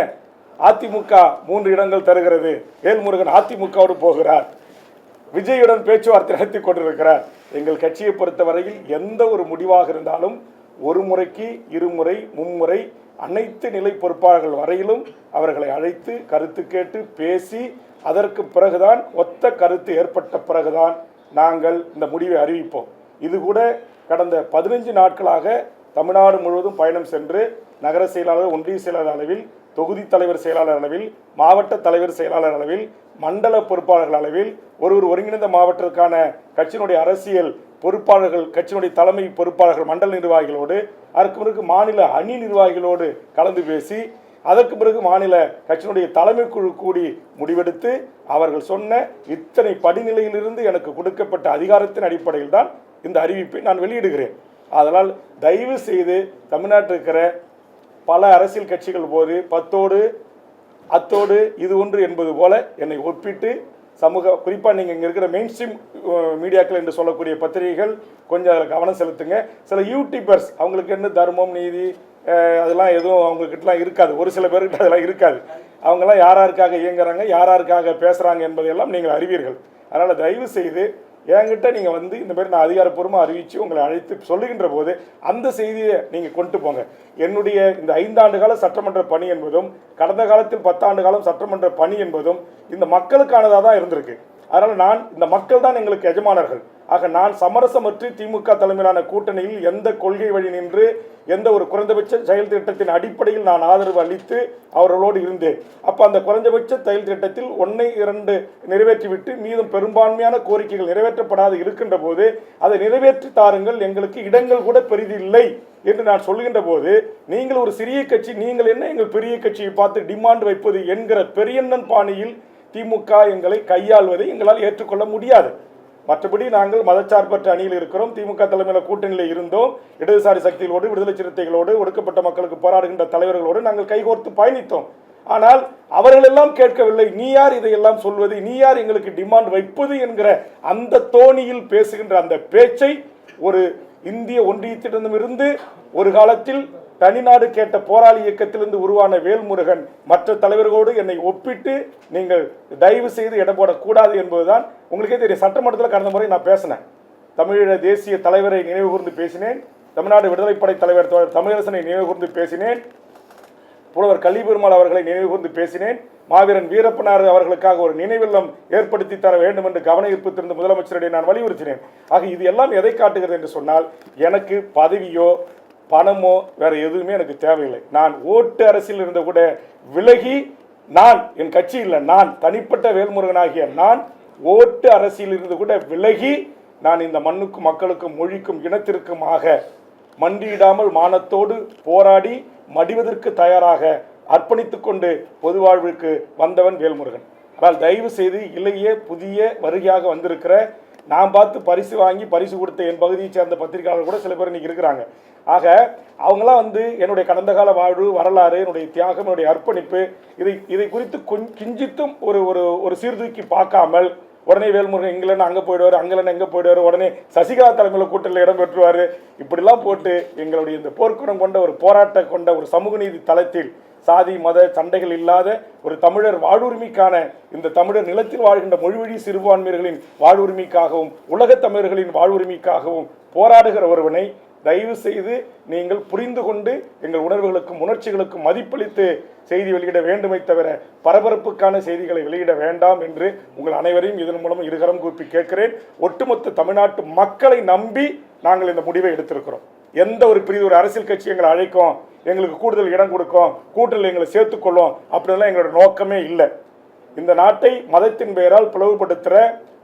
அதிமுக 3 இடங்கள் தருகிறது, வேல்முருகன் அதிமுகவோடு போகிறார், விஜயுடன் பேச்சுவார்த்தை நடத்தி கொண்டிருக்கிறார். எங்கள் கட்சியை பொறுத்தவரையில் எந்த ஒரு முடிவாக இருந்தாலும் ஒரு முறைக்கு 2 முறை 3 முறை அனைத்து நிலை பொறுப்பாளர்கள் வரையிலும் அவர்களை அழைத்து கருத்து கேட்டு பேசி, அதற்கு பிறகுதான் ஒத்த கருத்து ஏற்பட்ட பிறகுதான் நாங்கள் இந்த முடிவை அறிவிப்போம். இது கூட கடந்த 15 நாட்களாக தமிழ்நாடு முழுவதும் பயணம் சென்று நகர செயலாளர், ஒன்றிய செயலாளர் அளவில், தொகுதி தலைவர் செயலாளர் அளவில், மாவட்ட தலைவர் செயலாளர் அளவில், மண்டல பொறுப்பாளர்கள் அளவில், ஒரு ஒருங்கிணைந்த மாவட்டத்திற்கான கட்சியினுடைய அரசியல் பொறுப்பாளர்கள், கட்சியினுடைய தலைமை பொறுப்பாளர்கள், மண்டல நிர்வாகிகளோடு, அதற்கு பிறகு மாநில அணி நிர்வாகிகளோடு கலந்து பேசி, அதற்கு பிறகு மாநில கட்சியினுடைய தலைமை குழு கூடி முடிவெடுத்து அவர்கள் சொன்ன இத்தனை படிநிலையிலிருந்து எனக்கு கொடுக்கப்பட்ட அதிகாரத்தின் அடிப்படையில் தான் இந்த அறிவிப்பை நான் வெளியிடுகிறேன். அதனால் தயவு செய்து தமிழ்நாட்டில் இருக்கிற பல அரசியல் கட்சிகள் போது 10ஓடு அத்தோடு இது ஒன்று என்பது போல என்னை ஒப்பிட்டு சமூக, குறிப்பாக நீங்கள் இங்கே இருக்கிற மெயின் ஸ்ட்ரீம் மீடியாக்கள் என்று சொல்லக்கூடிய பத்திரிகைகள் கொஞ்சம் அதில் கவனம் செலுத்துங்க. சில யூடியூபர்ஸ் அவங்களுக்கு என்ன தர்மம், நீதி அதெல்லாம் எதுவும் அவங்கக்கிட்டலாம் இருக்காது, ஒரு சில பேர்கிட்ட அதெல்லாம் இருக்காது. அவங்கெல்லாம் யாராருக்காக இயங்குறாங்க, யாராருக்காக பேசுகிறாங்க என்பதையெல்லாம் நீங்கள் அறிவீர்கள். அதனால் தயவு செய்து என்கிட்ட நீங்கள் வந்து இந்த மாதிரி நான் அதிகாரப்பூர்வமாக அறிவித்து உங்களை அழைத்து சொல்லுகின்ற போது அந்த செய்தியை நீங்கள் கொண்டு போங்க. என்னுடைய இந்த 5 ஆண்டு கால சட்டமன்ற பணி என்பதும் கடந்த காலத்தில் 10 ஆண்டு காலம் சட்டமன்ற பணி என்பதும் இந்த மக்களுக்கானதாக தான் இருந்திருக்கு. அதனால் இந்த மக்கள் தான் எங்களுக்கு எஜமானர்கள். ஆக நான் சமரசமற்று திமுக தலைமையிலான கூட்டணியில் எந்த கொள்கை வழி நின்று எந்த ஒரு குறைந்தபட்ச செயல் திட்டத்தின் அடிப்படையில் நான் ஆதரவு அளித்து அவர்களோடு இருந்தேன். அப்போ அந்த குறைந்தபட்ச செயல் திட்டத்தில் 1-2 நிறைவேற்றிவிட்டு மீதும் பெரும்பான்மையான கோரிக்கைகள் நிறைவேற்றப்படாது இருக்கின்ற போது அதை நிறைவேற்றி தாருங்கள், எங்களுக்கு இடங்கள் கூட பெரிதில்லை என்று நான் சொல்கின்ற போது நீங்கள் ஒரு சிறிய கட்சி, நீங்கள் என்ன எங்கள் பெரிய கட்சியை பார்த்து டிமாண்ட் வைப்பது என்கிற பெரியண்ணன் பாணியில் திமுக எங்களை கையாள்வதை எங்களால் ஏற்றுக்கொள்ள முடியாது. மற்றபடி நாங்கள் மதச்சார்பற்ற அணியில் இருக்கிறோம். திமுக தலைமையில் கூட்டணியில் இருந்தோம். இடதுசாரி சக்திகளோடு, விடுதலை சிறுத்தைகளோடு, ஒடுக்கப்பட்ட மக்களுக்கு போராடுகின்ற தலைவர்களோடு நாங்கள் கைகோர்த்து பயணித்தோம். ஆனால் அவர்களெல்லாம் கேட்கவில்லை. நீ யார் இதையெல்லாம் சொல்வது, நீ யார் எங்களுக்கு டிமாண்ட் வைப்பது என்கிற அந்த தோணியில் பேசுகின்ற அந்த பேச்சை ஒரு இந்திய ஒன்றியத்திடமிருந்து ஒரு காலத்தில் தனிநாடு கேட்ட போராளி இயக்கத்திலிருந்து உருவான வேல்முருகன் மற்ற தலைவர்களோடு என்னை ஒப்பிட்டு நீங்கள் தயவு செய்து இடம் போடக்கூடாது என்பதுதான். உங்களுக்கே தெரியும், சட்டமன்றத்தில் கடந்த முறை நான் பேசினேன். தமிழீழ தேசிய தலைவரை நினைவு கூர்ந்து பேசினேன். தமிழ்நாடு விடுதலைப்படை தலைவர் தமிழரசனை நினைவு கூர்ந்து பேசினேன். புலவர் கலிபெருமாள் அவர்களை நினைவு கூர்ந்து பேசினேன். மாவீரன் வீரப்பனார் அவர்களுக்காக ஒரு நினைவில்லம் ஏற்படுத்தி தர வேண்டும் என்று கவன ஈர்ப்பு திறந்த முதலமைச்சரிடையே நான் வலியுறுத்தினேன். ஆக இது எல்லாம் எதை காட்டுகிறது என்று சொன்னால், எனக்கு பதவியோ பணமோ வேற எதுவுமே எனக்கு தேவையில்லை. நான் ஓட்டு அரசியல் இருந்த கூட விலகி, நான் என் கட்சி இல்லை, நான் தனிப்பட்ட வேல்முருகனாகிய நான் ஓட்டு அரசியல் இருந்து கூட விலகி, நான் இந்த மண்ணுக்கும் மக்களுக்கும் மொழிக்கும் இனத்திற்குமாக மண்டியிடாமல் மானத்தோடு போராடி மடிவதற்கு தயாராக அர்ப்பணித்துக் கொண்டு பொது வாழ்வுக்கு வந்தவன் வேல்முருகன். ஆனால் தயவு செய்து இளைய புதிய வருகையாக வந்திருக்கிற, நான் பார்த்து பரிசு வாங்கி பரிசு கொடுத்த என் பகுதியை சேர்ந்த பத்திரிகையாளர் கூட சில பேர் இன்னைக்கு இருக்கிறாங்க. ஆக அவங்களாம் என்னுடைய கடந்த கால வாழ்வு, வரலாறு, என்னுடைய தியாகம், என்னுடைய அர்ப்பணிப்பு, இதை குறித்து கிஞ்சித்தும் ஒரு சீர்தூக்கி பார்க்காமல் உடனே வேல்முருகன் இங்கிலன்னு அங்கே போயிடுவார், அங்கிலன்னு எங்கே போயிடுவார், உடனே சசிகலா தலைமையில் கூட்டத்தில் இடம் பெற்றுவார், இப்படிலாம் போட்டு எங்களுடைய இந்த போர்க்குணம் கொண்ட ஒரு போராட்டம் கொண்ட ஒரு சமூக நீதி தளத்தில் சாதி மத சண்டைகள் இல்லாத ஒரு தமிழர் வாழ்வுரிமைக்கான, இந்த தமிழர் நிலத்தில் வாழ்கின்ற மொழிவழி சிறுபான்மையர்களின் வாழ்வுரிமைக்காகவும் உலக தமிழர்களின் வாழ்வுரிமைக்காகவும் போராடுகிற ஒருவனை தயவு செய்து நீங்கள் புரிந்து கொண்டு எங்கள் உணர்வுகளுக்கும் உணர்ச்சிகளுக்கும் மதிப்பளித்து செய்தி வெளியிட வேண்டுமே தவிர பரபரப்புக்கான செய்திகளை வெளியிட வேண்டாம் என்று உங்கள் அனைவரையும் இதன் மூலம் இருகரம் கூப்பி கேட்கிறேன். ஒட்டுமொத்த தமிழ்நாட்டு மக்களை நம்பி நாங்கள் இந்த முடிவை எடுத்திருக்கிறோம். எந்த ஒரு பெரிய ஒரு அரசியல் கட்சி எங்களை அழைக்கும், எங்களுக்கு கூடுதல் இடம் கொடுக்கும், கூட்டத்தில் எங்களை சேர்த்துக்கொள்ளும் அப்படின்லாம் எங்களோட நோக்கமே இல்லை. இந்த நாட்டை மதத்தின் பெயரால் பிளவுபடுத்துகிற,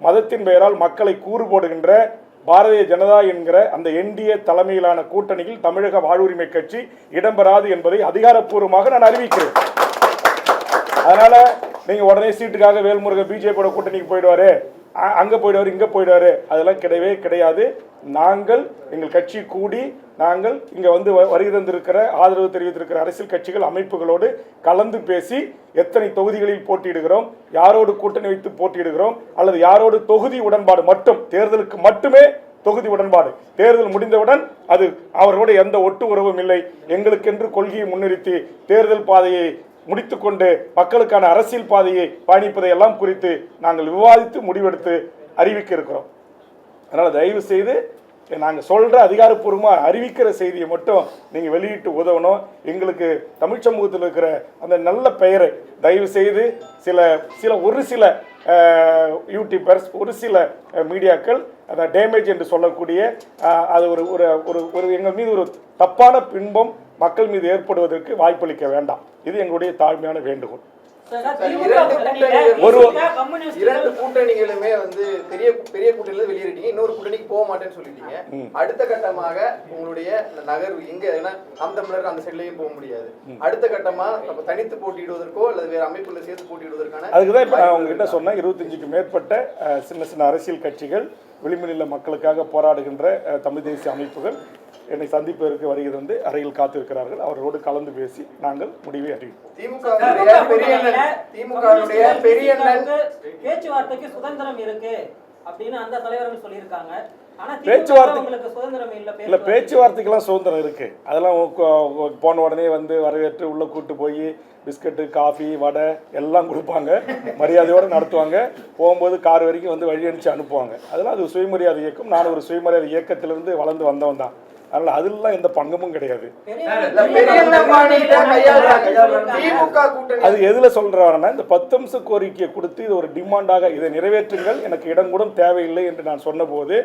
மதத்தின் பெயரால் மக்களை கூறு போடுகின்ற பாரதிய ஜனதா என்கிற அந்த என்டிஏ தலைமையிலான கூட்டணியில் தமிழக வாழ்வுரிமை கட்சி இடம்பெறாது என்பதை அதிகாரப்பூர்வமாக நான் அறிவிக்கிறேன். அதனால நீங்க உடனே சீட்டுக்காக வேல்முருகன் பிஜேபியோட கூட்டணிக்கு போயிடுவாரு, அங்க போயிடுவாரு, இங்க போயிடுவாரு, அதெல்லாம் கிடையவே கிடையாது. நாங்கள் எங்கள் கட்சி கூடி நாங்கள் இங்க வருகை தந்திருக்கிற ஆதரவு தெரிவித்திருக்கிற அரசியல் கட்சிகள் அமைப்புகளோடு கலந்து பேசி எத்தனை தொகுதிகளில் போட்டியிடுகிறோம், யாரோடு கூட்டணி வைத்து போட்டியிடுகிறோம், அல்லது யாரோடு தொகுதி உடன்பாடு மட்டும், தேர்தலுக்கு மட்டுமே தொகுதி உடன்பாடு, தேர்தல் முடிந்தவுடன் அது அவர்களோடு எந்த ஒட்டு உறவும் இல்லை, எங்களுக்கென்று கொள்கையை முன்னிறுத்தி தேர்தல் பாதையை முடித்துக்கொண்டு மக்களுக்கான அரசியல் பாதையை பயணிப்பதை எல்லாம் குறித்து நாங்கள் விவாதித்து முடிவெடுத்து அறிவிக்க இருக்கிறோம். அதனால் தயவு செய்து நாங்கள் சொல்கிற அதிகாரப்பூர்வமாக அறிவிக்கிற செய்தியை மட்டும் நீங்கள் வெளியிட்டு உதவணும். எங்களுக்கு தமிழ் சமூகத்தில் இருக்கிற அந்த நல்ல பெயரை தயவு செய்து ஒரு சில யூடியூபர்ஸ், ஒரு சில மீடியாக்கள் அதை டேமேஜ் என்று சொல்லக்கூடிய அது ஒரு எங்கள் மீது ஒரு தப்பான பின்பம் மக்கள் மீது ஏற்படுவதற்கு வாய்ப்பளிக்க வேண்டாம். இது எங்களுடைய தாழ்மையான வேண்டுகோள். இரண்டு கூட்டணிகளுமே பெரிய பெரிய கூட்டணியில வெளியேறிட்டீங்க, இன்னொரு கூட்டணிக்கு போக மாட்டேன்னு சொல்லிட்டீங்க. அடுத்த கட்டமாக உங்களுடைய நகர்வு எங்க, நாம் தமிழர் அந்த சைட்லயும் போக முடியாது. அடுத்த கட்டமா தனித்து போட்டியிடுவதற்கோ அல்லது வேற அமைப்புல சேர்த்து போட்டியிடுவதற்கான அதுக்குதான் இப்ப நான் உங்ககிட்ட சொன்ன 25க்கும் மேற்பட்ட சின்ன சின்ன அரசியல் கட்சிகள், விளிம்புநில மக்களுக்காக போராடுகின்ற தமிழ் தேசிய அமைப்புகள் என்னை சந்திப்பதற்கு வருகிறது அறையில் காத்திருக்கிறார்கள். அவர்களோடு கலந்து பேசி நாங்கள் முடிவை அறிவிப்போம். பேச்சுவார்த்தைக்கு சுதந்திரம் இருக்கு அப்படின்னு அந்த தலைவர்கள் சொல்லியிருக்காங்க. பேச்சுவார்த்தைக்கெல்லாம் சுதந்திரம் இருக்கு. அதெல்லாம் போன உடனே வரவேற்று உள்ள கூட்டு போய் பிஸ்கட்டு, காஃபி, வடை எல்லாம் கொடுப்பாங்க, மரியாதையோடு நடத்துவாங்க. போகும்போது கார் வரைக்கும் வழி அனுப்பிச்சு அனுப்புவாங்க. அதெல்லாம் அது சுயமரியாதை இயக்கம். நான் ஒரு சுயமரியாதை இயக்கத்திலிருந்து வளர்ந்து வந்தவன் தான். அதனால் அதெல்லாம் எந்த பங்கமும் கிடையாது. அது எதில் சொல்கிறாங்கன்னா, இந்த 10 அம்ச கோரிக்கையை கொடுத்து இது ஒரு டிமாண்டாக இதை நிறைவேற்றுங்கள், எனக்கு இடம் கூட தேவையில்லை என்று நான் சொன்னபோது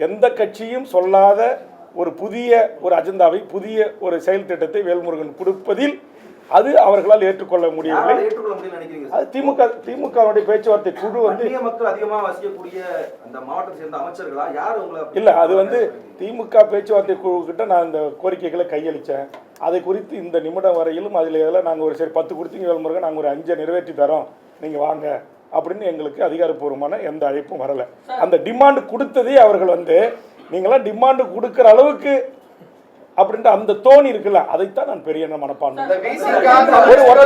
எந்த கட்சியும் சொல்லாத ஒரு புதிய ஒரு அஜெண்டாவை, புதிய ஒரு செயல் திட்டத்தை வேல்முருகன் கொடுப்பதில் அது அவர்களால் ஏற்றுக்கொள்ள முடியவில்லை. அது திமுகவுடைய பேச்சுவார்த்தை குழு வந்து மக்கள் அதிகமாக வசிக்கக்கூடிய அந்த மாவட்டத்தை சேர்ந்த அமைச்சர்களா யார் உங்களை இல்லை, அது வந்து திமுக பேச்சுவார்த்தை குழு கிட்ட நான் இந்த கோரிக்கைகளை கையளித்தேன். அதை குறித்து இந்த நிமிடம் வரையிலும் அதில் எதில் நாங்கள் ஒரு சரி 10 கொடுத்தீங்க வேல்முருகன், நாங்கள் ஒரு 5 நிறைவேற்றி தரோம், நீங்கள் வாங்க அப்படின்னு எங்களுக்கு அதிகாரப்பூர்வமான எந்த அழைப்பும் வரலை. அந்த டிமாண்டு கொடுத்ததே அவர்கள் வந்து நீங்களாம் டிமாண்டு கொடுக்குற அளவுக்கு அப்படின்ற அந்த தோணி இருக்குல்ல, அதைத்தான் நான் பெரிய மனப்பான்மை. ஒரு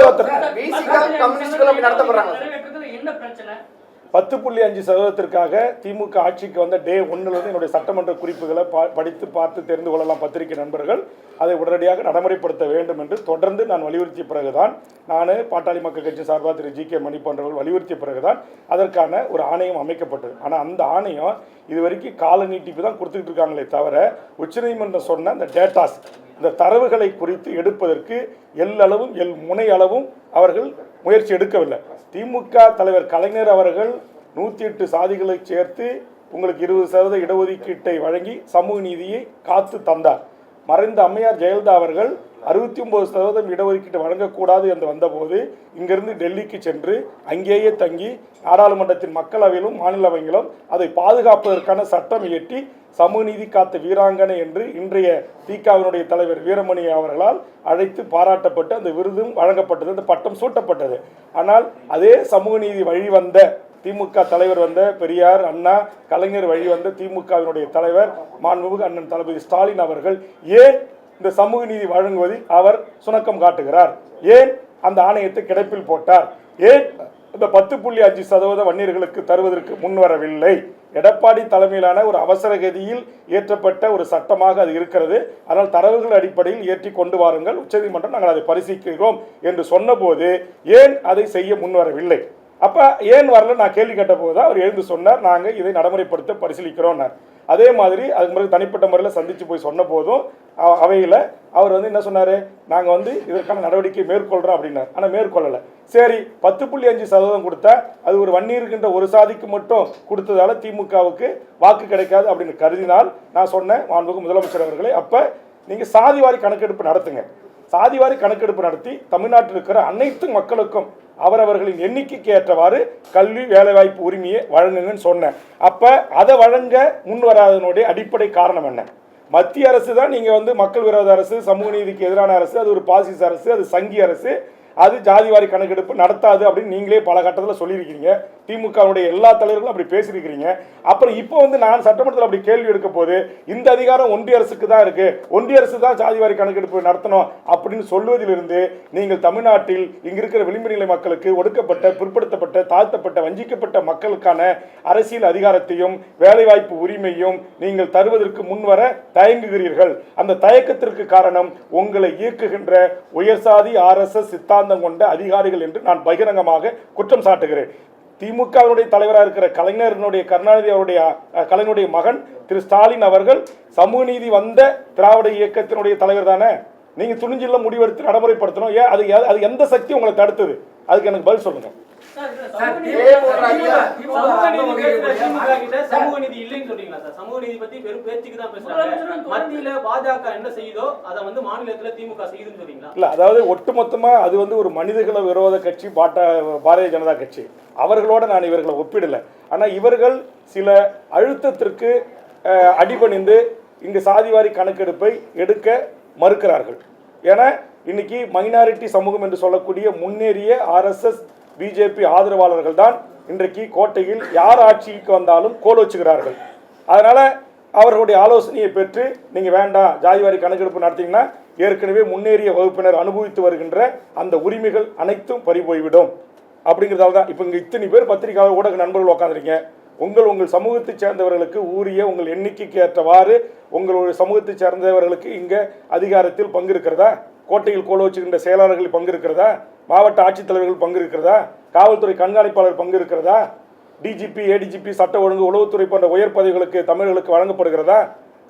10.5% திமுக ஆட்சிக்கு வந்த டே 1 என்னுடைய சட்டமன்ற குறிப்புகளை படித்து பார்த்து தெரிந்து கொள்ளலாம் பத்திரிகை நண்பர்கள். அதை உடனடியாக நடைமுறைப்படுத்த வேண்டும் என்று தொடர்ந்து நான் வலியுறுத்திய பிறகுதான், நான் பாட்டாளி மக்கள் கட்சி சார்பாக திரு ஜி கே மணி போன்றவர்கள் வலியுறுத்திய பிறகுதான் அதற்கான ஒரு ஆணையம் அமைக்கப்பட்டது. ஆனால் அந்த ஆணையம் இதுவரைக்கும் கால நீட்டிப்பு தான் கொடுத்துக்கிட்டு இருக்காங்களே தவிர உச்சநீதிமன்றம் சொன்ன அந்த டேட்டாஸ், இந்த தரவுகளை குறித்து எடுப்பதற்கு எல்லளவும் முனை அளவும் அவர்கள் முயற்சி எடுக்கவில்லை. திமுக தலைவர் கலைஞர் அவர்கள் 108 சாதிகளை சேர்த்து உங்களுக்கு 20% இடஒதுக்கீட்டை வழங்கி சமூக நீதியை காத்து தந்தார். மறைந்த அம்மையார் ஜெயலலிதா அவர்கள் 69% இடஒதுக்கீட்டு வழங்கக்கூடாது என்று வந்தபோது இங்கிருந்து டெல்லிக்கு சென்று அங்கேயே தங்கி நாடாளுமன்றத்தின் மக்களவையிலும் மாநிலவையிலும் அதை பாதுகாப்பதற்கான சட்டம் இயற்றி சமூக நீதி காத்த வீராங்கனை என்று இன்றைய திகாவினுடைய தலைவர் வீரமணி அவர்களால் அழைத்து பாராட்டப்பட்டு அந்த விருதும் வழங்கப்பட்டது, அந்த பட்டம் சூட்டப்பட்டது. ஆனால் அதே சமூக நீதி வழி வந்த திமுக தலைவர் வந்த பெரியார், அண்ணா, கலைஞர் வழி வந்த திமுகவினுடைய தலைவர் மாண்புமிகு அண்ணன் தளபதி ஸ்டாலின் அவர்கள் ஏன் இந்த சமூக நீதி வழங்குவதில் அவர் சுணக்கம் காட்டுகிறார்? ஏன் அந்த ஆணையத்தை கிடப்பில் போட்டார்? ஏன் இந்த 10.5% வன்னியர்களுக்கு தருவதற்கு முன்வரவில்லை? எடப்பாடி தலைமையிலான ஒரு அவசர கதியில் இயற்றப்பட்ட ஒரு சட்டமாக அது இருக்கிறது. ஆனால் தரவுகள் அடிப்படையில் ஏற்றி கொண்டு வாருங்கள், உச்சநீதிமன்றம் நாங்கள் அதை பரிசீலிக்கிறோம் என்று சொன்னபோது ஏன் அதை செய்ய முன்வரவில்லை? அப்போ ஏன் வரல நான் கேள்வி கேட்ட போது தான் அவர் எழுந்து சொன்னார், நாங்கள் இதை நடைமுறைப்படுத்த பரிசீலிக்கிறோம்னார். அதே மாதிரி அதுக்கு முறையில் தனிப்பட்ட முறையில் சந்தித்து போய் சொன்ன போதும் அவையில் அவர் வந்து என்ன சொன்னார், நாங்கள் வந்து இதற்கான நடவடிக்கை மேற்கொள்கிறோம் அப்படின்னார். ஆனால் மேற்கொள்ளலை. சரி, 10.5% கொடுத்தா அது ஒரு வன்னியிருக்கின்ற ஒரு சாதிக்கு மட்டும் கொடுத்ததால திமுகவுக்கு வாக்கு கிடைக்காது அப்படின்னு கருதினால் நான் சொன்னேன், மாண்புமிகு முதலமைச்சர் அவர்களே, அப்போ நீங்கள் சாதிவாரி கணக்கெடுப்பு நடத்துங்க. சாதிவாரி கணக்கெடுப்பு நடத்தி தமிழ்நாட்டில் இருக்கிற அனைத்து மக்களுக்கும் அவரவர்களின் எண்ணிக்கைக்கு ஏற்றவாறு கல்வி வேலைவாய்ப்பு உரிமையை வழங்குங்கன்னு சொன்னேன். அப்போ அதை வழங்க முன் வராதனுடைய அடிப்படை காரணம் என்ன? மத்திய அரசு தான் நீங்கள் வந்து மக்கள் விரோத அரசு, சமூக நீதிக்கு எதிரான அரசு, அது ஒரு பாசிச அரசு, அது சங்கி அரசு, அது ஜாதிவாரி கணக்கெடுப்பு நடத்தாது அப்படின்னு நீங்களே பல கட்டத்தில் சொல்லியிருக்கிறீங்க. திமுகவுடைய எல்லா தலைவர்களும் அப்படி பேசியிருக்கிறீங்க. அப்புறம் இப்போ வந்து நான் சட்டமன்றத்தில் அப்படி கேள்வி எடுக்க போது இந்த அதிகாரம் ஒன்றிய அரசுக்கு தான் இருக்கு, ஒன்றிய அரசு தான் ஜாதிவாரி கணக்கெடுப்பு நடத்தணும் அப்படின்னு சொல்வதிலிருந்து நீங்கள் தமிழ்நாட்டில் இங்க இருக்கிற விளிம்பு நிலை மக்களுக்கு, ஒடுக்கப்பட்ட, பிற்படுத்தப்பட்ட, தாழ்த்தப்பட்ட, வஞ்சிக்கப்பட்ட மக்களுக்கான அரசியல் அதிகாரத்தையும் வேலைவாய்ப்பு உரிமையும் நீங்கள் தருவதற்கு முன்வர தயங்குகிறீர்கள். அந்த தயக்கத்திற்கு காரணம் உங்களை இயக்குகின்ற உயர்சாதி RSS சித்தாந்தம் கொண்ட அதிகாரிகள் என்று நான் பகிரங்கமாக குற்றம் சாட்டுகிறேன். திமுகவினுடைய தலைவராக இருக்கிற கலைஞருடைய, கருணாநிதி அவருடைய கலைஞருடைய மகன் திரு ஸ்டாலின் அவர்கள் சமூக நீதி வந்த திராவிட இயக்கத்தினுடைய தலைவர் தானே. நீங்க துணிஞ்சில முடிவெடுத்து நடைமுறைப்படுத்தணும். ஏன் அது எந்த சக்தி உங்களை தடுத்தது? அதுக்கு எனக்கு பதில் சொல்லுங்க. சமூக நீதி இல்லைன்னு சொல்றீங்களா சார்? சமூக நீதி பத்தி வெறும் பேச்சுக்கு தான் பேசுறாங்க. மத்தியில பாஜக என்ன செய்யுதோ அதை வந்து மாநிலத்துல திமுக செய்யுதுன்னு சொல்றீங்களா? இல்ல, அதாவது ஒட்டுமொத்தமா அது வந்து ஒரு மனிதகுல விரோத கட்சி பாரதிய ஜனதா கட்சி. அவர்களோட நான் இவர்களை ஒப்பிடல. ஆனா இவர்கள் சில அழுத்தத்திற்கு அடிபணிந்து இங்கு சாதிவாரி கணக்கெடுப்பை எடுக்க மறுக்கிறார்கள். ஏன்னா இன்னைக்கு மைனாரிட்டி சமூகம் என்று சொல்லக்கூடிய முன்னேறிய RSS பிஜேபி ஆதரவாளர்கள் தான் இன்றைக்கு கோட்டையில் யார் ஆட்சிக்கு வந்தாலும் கோல் வச்சுக்கிறார்கள். அதனால அவர்களுடைய ஆலோசனையை பெற்று நீங்க வேண்டாம், ஜாதிவாரி கணக்கெடுப்பு நடத்தீங்கன்னா ஏற்கனவே முன்னேறிய வகுப்பினர் அனுபவித்து வருகின்ற அந்த உரிமைகள் அனைத்தும் பறிபோய்விடும் அப்படிங்கிறதால தான் இப்போ இங்கே இத்தனை பேர் பத்திரிகை ஊடக நண்பர்கள் உட்காந்துருக்கீங்க. உங்கள் சமூகத்தை சேர்ந்தவர்களுக்கு உரிய உங்கள் எண்ணிக்கைக்கு ஏற்றவாறு உங்களுடைய சமூகத்தை சேர்ந்தவர்களுக்கு இங்கே அதிகாரத்தில் பங்கு இருக்கிறதா? கோட்டையில் கோல வச்சுக்கின்ற செயலாளர்கள் பங்கு இருக்கிறதா? மாவட்ட ஆட்சித்தலைவர்கள் பங்கு இருக்கிறதா? காவல்துறை கண்காணிப்பாளர் பங்கு இருக்கிறதா? DGP, ADGP, சட்ட ஒழுங்கு, உளவுத்துறை போன்ற உயர் பதவிகளுக்கு தமிழர்களுக்கு வழங்கப்படுகிறதா?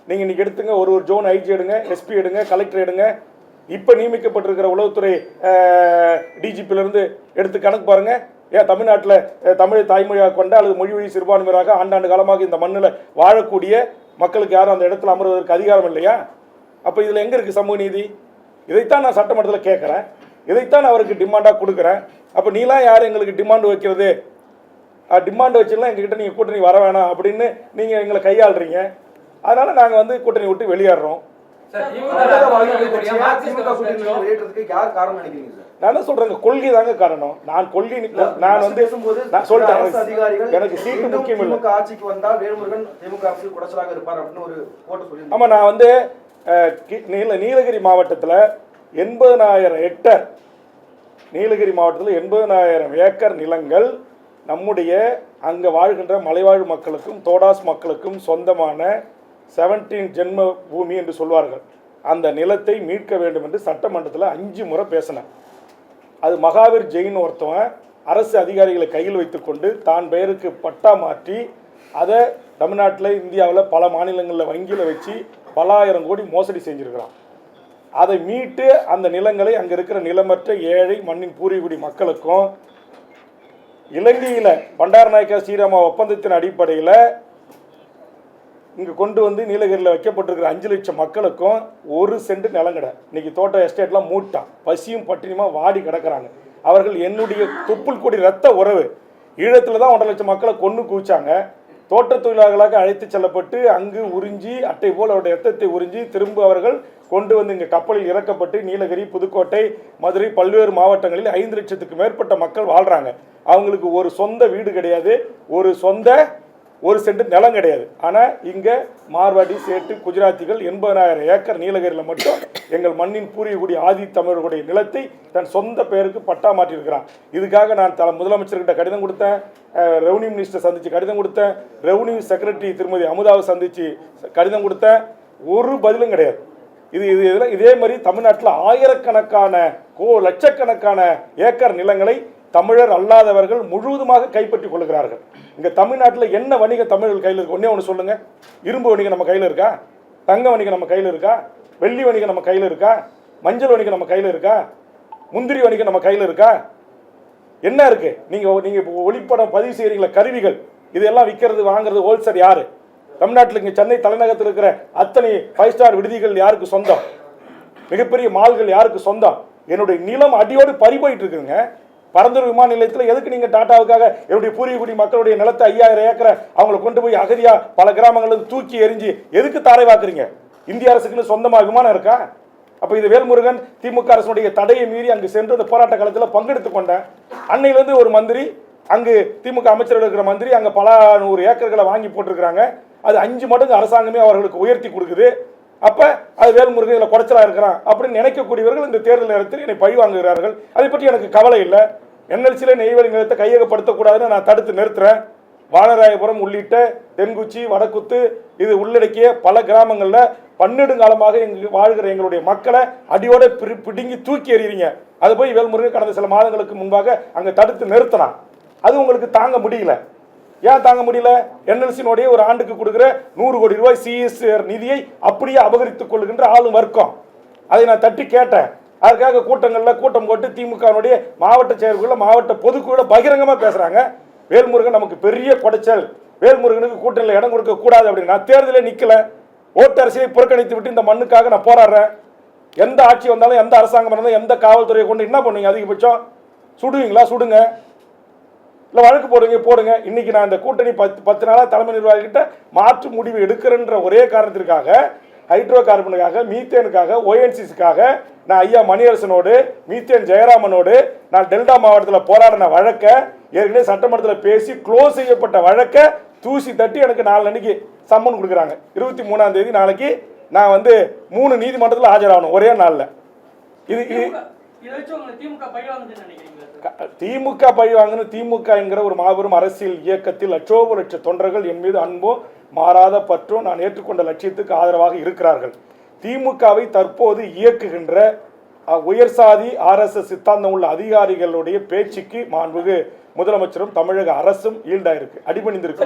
நீங்கள் இன்றைக்கி எடுத்துங்க, ஒரு ஜோன் ஐஜி எடுங்க, எஸ்பி எடுங்க, கலெக்டர் எடுங்க, இப்போ நியமிக்கப்பட்டிருக்கிற உளவுத்துறை டிஜிபியிலேருந்து எடுத்து கணக்கு பாருங்கள். ஏன் தமிழ்நாட்டில் தமிழ் தாய்மொழியாக கொண்ட அல்லது மொழி சிறுபான்மையராக ஆண்டாண்டு காலமாக இந்த மண்ணில் வாழக்கூடிய மக்களுக்கு யாரும் அந்த இடத்துல அமர்வதற்கு அதிகாரம் இல்லையா? அப்போ இதில் எங்கே இருக்குது சமூக நீதி? இதைத்தான் நான் சட்டமன்றத்தில் கேட்குறேன், இதைத்தான் நான் அவருக்கு டிமாண்டாக கொடுக்குறேன். அப்போ நீலாம் யார் எங்களுக்கு டிமாண்டு வைக்கிறது? டிமாண்டு வச்சுலாம் எங்ககிட்ட நீங்கள் கூட்டணி வர வேணாம் அப்படின்னு நீங்கள் எங்களை கையாளுறீங்க. அதனால் நாங்கள் வந்து கூட்டணி விட்டு வெளியேறோம். நான் தான் சொல்றேன், கொள்கை தாங்க காரணம். நான் கொள்கை, நான் வந்து நான் சொல்றேன், எனக்கு சீட்டு முக்கியம் இல்லை. ஆட்சிக்கு வந்தால் வேல்முருகன் திமுக அரசு குடைச்சலாக இருப்பார் அப்படின்னு ஒரு போட்டு சொல்லி. ஆமா, நான் வந்து நீலகிரி மாவட்டத்தில் 80,000 ஹெக்டர், நீலகிரி மாவட்டத்தில் 80,000 ஏக்கர் நிலங்கள் நம்முடைய அங்கே வாழ்கின்ற மலைவாழ் மக்களுக்கும் தோடாஸ் மக்களுக்கும் சொந்தமான 17 ஜென்ம பூமி என்று சொல்வார்கள். அந்த நிலத்தை மீட்க வேண்டும் என்று சட்டமன்றத்தில் 5 முறை பேசினேன். அது மகாவீர் ஜெயின் ஒருத்தவன் அரசு அதிகாரிகளை கையில் வைத்துக்கொண்டு தான் பெயருக்கு பட்டா மாற்றி அதை தமிழ்நாட்டில் இந்தியாவில் பல மாநிலங்களில் வங்கியில் வச்சு பல ஆயிரம் கோடி மோசடி செஞ்சுருக்கிறான். அதை மீட்டு அந்த நிலங்களை அங்கே இருக்கிற நிலமற்ற ஏழை மண்ணின் பூர்வீகுடி மக்களுக்கும் இலங்கையில் பண்டாரநாயக்கா ஸ்ரீராமா ஒப்பந்தத்தின் அடிப்படையில் இங்கே கொண்டு வந்து நீலகிரியில் வைக்கப்பட்டிருக்கிற 5 லட்சம் மக்களுக்கும் 1 சென்ட் நிலங்கடை. இன்னைக்கு தோட்ட எஸ்டேட்லாம் மூட்டான், பசியும் பட்டினியுமா வாடி கிடக்கிறாங்க. அவர்கள் என்னுடைய தொப்புள் கொடி ரத்த உறவு. ஈழத்தில் தான் 1.5 லட்சம் மக்களை கொன்று குவிச்சாங்க. தோட்ட தொழிலாளர்களாக அழைத்து செல்லப்பட்டு அங்கு உறிஞ்சி அட்டை போல் அவருடைய ரத்தத்தை உறிஞ்சி திரும்ப அவர்கள் கொண்டு வந்து இங்கே கப்பலில் இறக்கப்பட்டு நீலகிரி, புதுக்கோட்டை, மதுரை பல்வேறு மாவட்டங்களில் 5 லட்சத்துக்கு மேற்பட்ட மக்கள் வாழ்கிறாங்க. அவங்களுக்கு ஒரு சொந்த வீடு கிடையாது, ஒரு சென்ட் நிலம் கிடையாது. ஆனால் இங்கே மார்வாடி, சேட்டு, குஜராத்திகள் 80,000 ஏக்கர் நீலகிரியில் மட்டும் எங்கள் மண்ணின் பூர்வீகுடி ஆதி தமிழர்களுடைய நிலத்தை தன் சொந்த பெயருக்கு பட்டா மாற்றியிருக்கிறான். இதுக்காக நான் முதலமைச்சர்கிட்ட கடிதம் கொடுத்தேன், ரெவன்யூ மினிஸ்டர் சந்தித்து கடிதம் கொடுத்தேன், ரெவன்யூ செக்ரட்டரி திருமதி அமுதாவை சந்தித்து கடிதம் கொடுத்தேன். ஒரு பதிலும் கிடையாது. இதே மாதிரி தமிழ்நாட்டில் ஆயிரக்கணக்கான லட்சக்கணக்கான ஏக்கர் நிலங்களை தமிழர் அல்லாதவர்கள் முழுவதுமாக கைப்பற்றி கொள்கிறார்கள். இங்கே தமிழ்நாட்டில் என்ன வணிகம் தமிழர்கள் கையில் இருக்கு? ஒன்றே ஒன்று சொல்லுங்கள். இரும்பு வணிகம் நம்ம கையில் இருக்கா? தங்க வணிகம் நம்ம கையில் இருக்கா? வெள்ளி வணிகம் நம்ம கையில் இருக்கா? மஞ்சள் வணிகம் நம்ம கையில் இருக்கா? முந்திரி வணிகம் நம்ம கையில் இருக்கா? என்ன இருக்கு? நீங்கள் ஒளிப்படம் பதிவு செய்கிறீங்களா? கருவிகள் இதெல்லாம் விற்கிறது வாங்குறது ஹோல்சேல் யாரு? தமிழ்நாட்டில் இங்கே சென்னை தலைநகரத்தில் இருக்கிற அத்தனை 5 ஸ்டார் விடுதிகள் யாருக்கு சொந்தம்? மிகப்பெரிய மால்கள் யாருக்கு சொந்தம்? என்னுடைய நிலம் அடியோடு பறி போயிட்டு இருக்குங்க. பரந்தூர் விமான நிலையத்தில் எதுக்கு நீங்கள் டாட்டாவுக்காக என்னுடைய பூர்வீகுடி மக்களுடைய நிலத்தை 5000 ஏக்கரை அவங்களை கொண்டு போய் அகதியா பல கிராமங்களுக்கு தூக்கி எரிஞ்சு எதுக்கு தாரை வாக்குறீங்க? இந்திய அரசுக்குன்னு சொந்தமாக விமானம் இருக்கா? அப்போ இது வேல்முருகன் திமுக அரசுடைய தடையை மீறி அங்கு சென்று அந்த போராட்ட காலத்தில் பங்கெடுத்து கொண்டேன். அன்னையிலேருந்து ஒரு மந்திரி, அங்கு திமுக அமைச்சர்கள் இருக்கிற மந்திரி அங்கே பல 100 ஏக்கர்களை வாங்கி போட்டிருக்கிறாங்க. அது 5 மடங்கு அரசாங்கமே அவர்களுக்கு உயர்த்தி கொடுக்குது. அப்போ அது வேல்முருகன் இதில் குறைச்சலாக இருக்கிறான் அப்படின்னு நினைக்கக்கூடியவர்கள் இந்த தேர்தல் நேரத்தில் என்னை பழி வாங்குகிறார்கள். அதை பற்றி எனக்கு கவலை இல்லை. என்எல்சியில் நெய்வேலி நிலத்தை கையகப்படுத்தக்கூடாதுன்னு நான் தடுத்து நிறுத்துறேன். வானராயபுரம் உள்ளிட்ட தென்குச்சி, வடக்குத்து இது உள்ளடக்கிய பல கிராமங்களில் பன்னெடுங்காலமாக இங்கு வாழ்கிற எங்களுடைய மக்களை அடியோட பிடுங்கி தூக்கி எறிகிறீங்க. அது போய் வேல்முருகன் கடந்த சில மாதங்களுக்கு முன்பாக அங்கே தடுத்து நிறுத்தினான். அது உங்களுக்கு தாங்க முடியல. ஏன் தாங்க முடியல? என்எல்சியினுடைய ஒரு ஆண்டுக்கு கொடுக்குற 100 கோடி ரூபாய் சிஎஸ்ஆர் நிதியை அப்படியே அபகரித்துக் கொள்கின்ற ஆளும் வர்க்கம். அதை நான் தட்டி கேட்டேன். அதுக்காக கூட்டம் போட்டு திமுகவுடைய மாவட்ட செயற்குள்ள மாவட்ட பொதுக்குழு பகிரங்கமாக பேசுகிறாங்க. வேல்முருகன் நமக்கு பெரிய குடைச்சல், வேல்முருகனுக்கு கூட்டணியில் இடம் கொடுக்க கூடாது அப்படின்னு. நான் தேர்தலே நிற்கல, ஓட்டு அரசியலை புறக்கணித்து விட்டு இந்த மண்ணுக்காக நான் போராடுறேன். எந்த ஆட்சி வந்தாலும், எந்த அரசாங்கம் இருந்தாலும், எந்த காவல்துறையை கொண்டு என்ன பண்ணுவீங்க? அதிகபட்சம் சுடுவீங்களா? சுடுங்க, இல்லை வழக்கு போடுங்க. இன்னைக்கு நான் இந்த கூட்டணி 10 நாளாக தலைமை நிர்வாகிகிட்ட மாற்று முடிவு எடுக்கிறேன்ற ஒரே காரணத்திற்காக, ஹைட்ரோ கார்பனுக்காக, மீத்தேனுக்காக, ஓஎன்சிஸுக்காக நான் ஐயா மணியரசனோடு, மீத்தேன் ஜெயராமனோடு நான் டெல்டா மாவட்டத்தில் போராடின வழக்கை ஏற்கனவே சட்டமன்றத்தில் பேசி க்ளோஸ் செய்யப்பட்ட வழக்கை தூசி தட்டி எனக்கு 4 அன்னைக்கு சம்மன் கொடுக்குறாங்க. 23ஆம் தேதி நாளைக்கு நான் வந்து 3 நீதிமன்றத்தில் ஆஜராகணும் ஒரே நாளில். இது திமுக பழி வாங்கணும். திமுக என்கிற ஒரு மாபெரும் அரசியல் இயக்கத்தில் லட்ச தொண்டர்கள் என் மீது அன்பும் மாறாத பற்றும் நான் ஏற்றுக்கொண்ட லட்சியத்துக்கு ஆதரவாக இருக்கிறார்கள். திமுகவை தற்போது இயக்குகின்ற உயர் சாதி RSS சித்தாந்தம் உள்ள அதிகாரிகளுடைய பேச்சுக்கு மாண்புகு முதலமைச்சரும் தமிழக அரசும் ஈல்டாயிருக்கு, அடிபணிந்திருக்கு.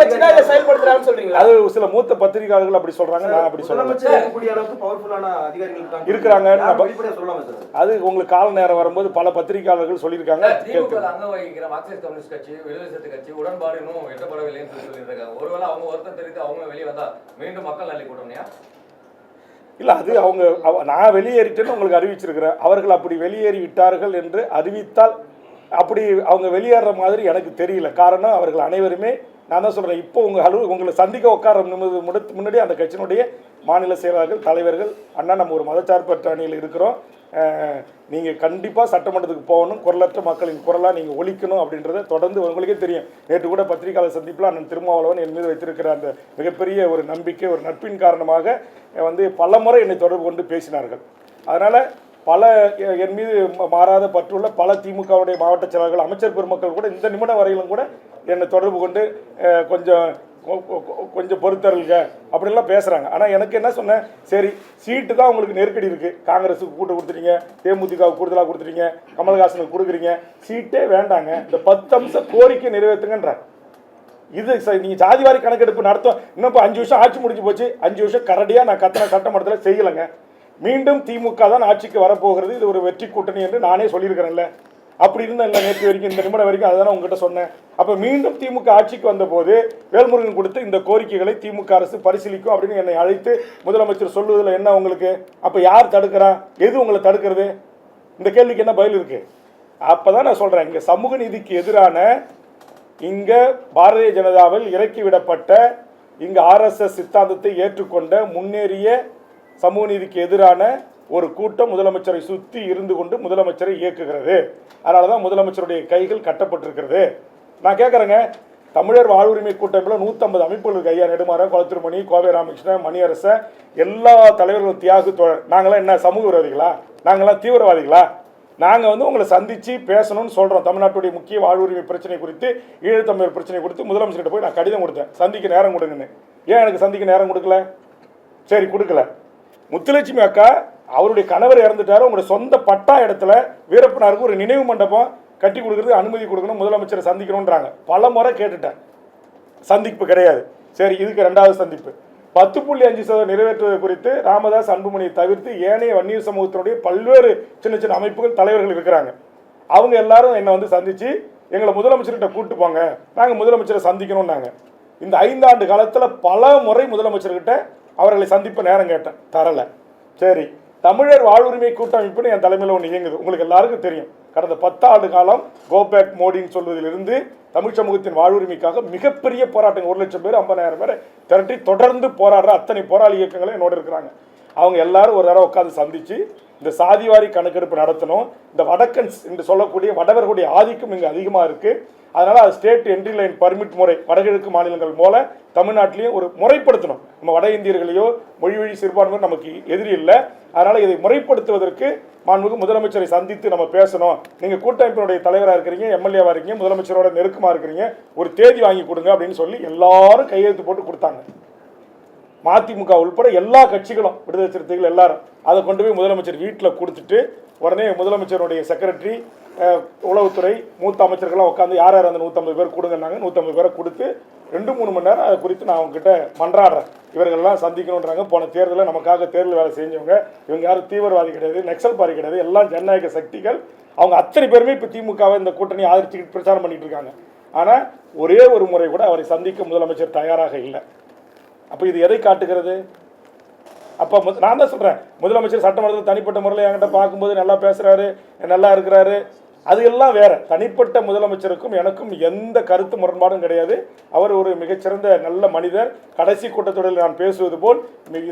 வச்சுதான் இதை செயல்படுத்துறாங்கன்னு சொல்றீங்களா? அது சில மூத்த பத்திரிகையாளர்கள் அப்படி சொல்றாங்க, நான் அப்படி சொல்றேன். முதலமைச்சர் இருக்கக்கூடிய அளவுக்கு பவர்ஃபுல்லான அதிகாரிகள் இருக்கிறாங்க. வெளிப்படையா சொல்லலாமா சார்? அது உங்களுக்கு கால நேரம் வரும்போது பல பத்திரிகையாளர்கள் சொல்லியிருக்காங்க. திமுக அங்க வகிக்கிற மார்க்சிஸ்ட் கம்யூனிஸ்ட் கட்சி, விடுதலை சிறுத்தை கட்சி உடன்பாடு இன்னும் எட்டப்படவில்லைன்னு சொல்லியிருக்காங்க. ஒருவேளை அவங்க வருத்தம் தெரிவித்து அவங்க வெளியே வந்தா மீண்டும் மக்கள் நலி கூட்டணியா? இல்லை, அது அவங்க நான் வெளியேறிட்டேன்னு உங்களுக்கு அறிவிச்சிருக்கிறேன். அவர்கள் அப்படி வெளியேறி விட்டார்கள் என்று அறிவித்தால் அப்படி அவங்க வெளியேற மாதிரி எனக்கு தெரியல. காரணம், அவர்கள் அனைவருமே, நான் தான் சொல்கிறேன், இப்போ உங்களை சந்திக்க உட்கார முன்னாடி அந்த கட்சியினுடைய மாநில செயலாளர்கள், தலைவர்கள், அண்ணா நம்ம ஒரு மதச்சார்பற்ற அணியில் இருக்கிறோம், நீங்கள் கண்டிப்பாக சட்டமன்றத்துக்கு போகணும், குரலற்ற மக்களின் குரலாக நீங்கள் ஒழிக்கணும் அப்படின்றத தொடர்ந்து உங்களுக்கே தெரியும். நேற்று கூட பத்திரிகையாளர் சந்திப்பில் அண்ணன் திருமாவளவன் என் மீது வைத்திருக்கிற அந்த மிகப்பெரிய ஒரு நம்பிக்கை, ஒரு நட்பின் காரணமாக பல முறை என்னை தொடர்பு கொண்டு பேசினார்கள். அதனால் பல என் மீது மாறாத பற்றுள்ள பல திமுகவுடைய மாவட்ட செயலாளர்கள், அமைச்சர் பெருமக்கள் கூட இந்த நிமிடம் வரையிலும் கூட என்னை தொடர்பு கொண்டு கொஞ்சம் பொறுத்தருங்க அப்படின்லாம் பேசுகிறாங்க. ஆனால் எனக்கு என்ன சொன்னேன், சரி சீட்டு தான் உங்களுக்கு நெருக்கடி இருக்குது, காங்கிரஸுக்கு கூட்டு கொடுத்துட்டீங்க, தேமுதிகவுக்கு கூடுதலாக கொடுத்துட்டீங்க, கமல்ஹாசனுக்கு கொடுக்குறீங்க, சீட்டே வேண்டாங்க, இந்த 10 அம்ச கோரிக்கை நிறைவேற்றுங்கன்றாங்க. இது நீங்கள் ஜாதிவாரி கணக்கெடுப்பு நடத்தும், இன்னும் இப்போ 5 வருஷம் ஆட்சி முடிஞ்சு போச்சு, 5 வருஷம் கரடியாக நான் கத்தனை சட்டமன்றத்தில் செய்யலைங்க, மீண்டும் திமுக தான் ஆட்சிக்கு வரப்போகிறது, இது ஒரு வெற்றி கூட்டணி என்று நானே சொல்லியிருக்கிறேன்ல. அப்படி இருந்த இல்லை நேற்று வரைக்கும் இந்த நிமிடம் வரைக்கும் அதுதான் உங்ககிட்ட சொன்னேன். அப்போ மீண்டும் திமுக ஆட்சிக்கு வந்தபோது வேல்முருகன் கொடுத்து இந்த கோரிக்கைகளை திமுக அரசு பரிசீலிக்கும் அப்படின்னு என்னை அழைத்து முதலமைச்சர் சொல்லுவதில் என்ன உங்களுக்கு? அப்போ யார் தடுக்கிறா? எது உங்களை தடுக்கிறது? இந்த கேள்விக்கு என்ன பதில் இருக்குது? அப்போ தான் நான் சொல்கிறேன், இங்கே சமூக நீதிக்கு எதிரான, இங்கே பாரதிய ஜனதாவில் இறக்கிவிடப்பட்ட, இங்கே RSS சித்தாந்தத்தை ஏற்றுக்கொண்ட முன்னேறிய சமூக நீதிக்கு எதிரான ஒரு கூட்டம் முதலமைச்சரை சுற்றி இருந்து கொண்டு முதலமைச்சரை இயக்குகிறது. அதனால தான் முதலமைச்சருடைய கைகள் கட்டப்பட்டிருக்கிறது. நான் கேட்குறேங்க, தமிழர் வாழ்வுரிமை கூட்டமைப்பில் 150 அமைப்புகளுக்கு, ஐயா நெடுமாறன், குளத்திருமணி, கோவை ராமகிருஷ்ணன், மணியரசன், எல்லா தலைவர்களும், தியாகு தோழர், நாங்களாம் என்ன சமூக விரோதிகளா? நாங்களாம் தீவிரவாதிகளா? நாங்கள் உங்களை சந்தித்து பேசணும்னு சொல்கிறோம். தமிழ்நாட்டுடைய முக்கிய வாழ்வுரிமை பிரச்சனை குறித்து, ஈழத்தமிழர் பிரச்சனை குறித்து முதலமைச்சர்கிட்ட போய் நான் கடிதம் கொடுத்தேன், சந்திக்க நேரம் கொடுங்கன்னு. ஏன் எனக்கு சந்திக்க நேரம் கொடுக்கல? சரி கொடுக்கல. முத்துலட்சுமி அக்கா அவருடைய கணவர் இறந்துட்டாரு, உங்களுடைய சொந்த பட்டா இடத்துல வீரப்பனாருக்கு ஒரு நினைவு மண்டபம் கட்டி கொடுக்குறது அனுமதி கொடுக்கணும், முதலமைச்சரை சந்திக்கணுன்றாங்க. பல முறை கேட்டுட்டேன், சந்திப்பு கிடையாது. சரி, இதுக்கு 2வது சந்திப்பு 10.5% நிறைவேற்றுவது குறித்து ராமதாஸ், அன்புமணியை தவிர்த்து ஏனைய வன்னியர் சமூகத்தினுடைய பல்வேறு சின்ன சின்ன அமைப்புகள் தலைவர்கள் இருக்கிறாங்க. அவங்க எல்லாரும் என்னை சந்தித்து எங்களை முதலமைச்சர்கிட்ட கூப்பிட்டு போங்க, நாங்கள் முதலமைச்சரை சந்திக்கணும்னாங்க. இந்த 5 ஆண்டு காலத்தில் பல முறை முதலமைச்சர்கிட்ட அவர்களை சந்திப்ப நேரம் கேட்டேன், தரலை. சரி, தமிழர் வாழ்வுரிமை கூட்டமைப்புன்னு என் தலைமையில் ஒன்று இயங்குது, உங்களுக்கு எல்லாருக்கும் தெரியும். கடந்த 10 ஆண்டு காலம் கோபேக் மோடின்னு சொல்வதிலிருந்து தமிழ் சமூகத்தின் வாழ்வுரிமைக்காக மிகப்பெரிய போராட்டங்கள், 1 லட்சம் பேர் 50,000 பேரை திரட்டி தொடர்ந்து போராடுற அத்தனை போராளி இயக்கங்களும் என்னோட இருக்கிறாங்க. அவங்க எல்லாரும் ஒரு தடவை உட்காந்து சந்தித்து இந்த சாதிவாரி கணக்கெடுப்பு நடத்தணும், இந்த வடக்கன்ஸ் என்று சொல்லக்கூடிய வடவர்களுடைய ஆதிக்கம் இங்கே அதிகமாக இருக்குது, அதனால் அது ஸ்டேட் என்ட்ரி லைன் பர்மிட் முறை வடகிழக்கு மாநிலங்கள் போல தமிழ்நாட்டிலையும் ஒரு முறைப்படுத்தணும். நம்ம வட இந்தியர்களையோ மொழி வழி சிறுபான்மையோ நமக்கு எதிரி இல்லை. அதனால் இதை முறைப்படுத்துவதற்கு மாண்புமிகு முதலமைச்சரை சந்தித்து நம்ம பேசணும். நீங்கள் கூட்டமைப்பினுடைய தலைவராக இருக்கிறீங்க, எம்எல்ஏவாக இருக்கீங்க, முதலமைச்சரோட நெருக்கமாக இருக்கிறீங்க, ஒரு தேதி வாங்கி கொடுங்க அப்படின்னு சொல்லி எல்லாரும் கையெழுத்து போட்டு கொடுத்தாங்க. மதிமுக உள்பட எல்லா கட்சிகளும், விடுதலை சிறுத்தைகள் எல்லாரும் அதை கொண்டு போய் முதலமைச்சர் வீட்டில் கொடுத்துட்டு உடனே முதலமைச்சருடைய செக்ரட்டரி, உளவுத்துறை, மூத்த அமைச்சர்கள்லாம் உட்காந்து யார் யார் அந்த 150 பேர் கொடுங்கன்னாங்க. 150 பேரை கொடுத்து 2-3 மணி நேரம் அதை குறித்து நான் அவங்ககிட்ட மன்றாடுறேன். இவர்கள்லாம் சந்திக்கணுன்றாங்க. போன தேர்தலில் நமக்காக தேர்தல் வேலை செஞ்சவங்க, இவங்க யாரும் தீவிரவாதி கிடையாது, நக்சல்பாரி கிடையாது, எல்லாம் ஜனநாயக சக்திகள். அவங்க அத்தனை பேருமே இப்போ திமுகவை இந்த கூட்டணி ஆதரிச்சுக்கிட்டு பிரச்சாரம் பண்ணிட்டு இருக்காங்க. ஆனால் ஒரே ஒரு முறை கூட அவரை சந்திக்க முதலமைச்சர் தயாராக இல்லை. அப்போ இது எதை காட்டுகிறது? அப்போ நான் தான் சொல்கிறேன், முதலமைச்சர் சட்டமன்றத்தில் தனிப்பட்ட முறையில் என்கிட்ட பார்க்கும்போது நல்லா பேசுகிறாரு, நல்லா இருக்கிறாரு, அது எல்லாம் வேற. தனிப்பட்ட முதலமைச்சருக்கும் எனக்கும் எந்த கருத்து முரண்பாடும் கிடையாது. அவர் ஒரு மிகச்சிறந்த நல்ல மனிதர். கடைசி கூட்டத்தொடரில் நான் பேசுவது போல்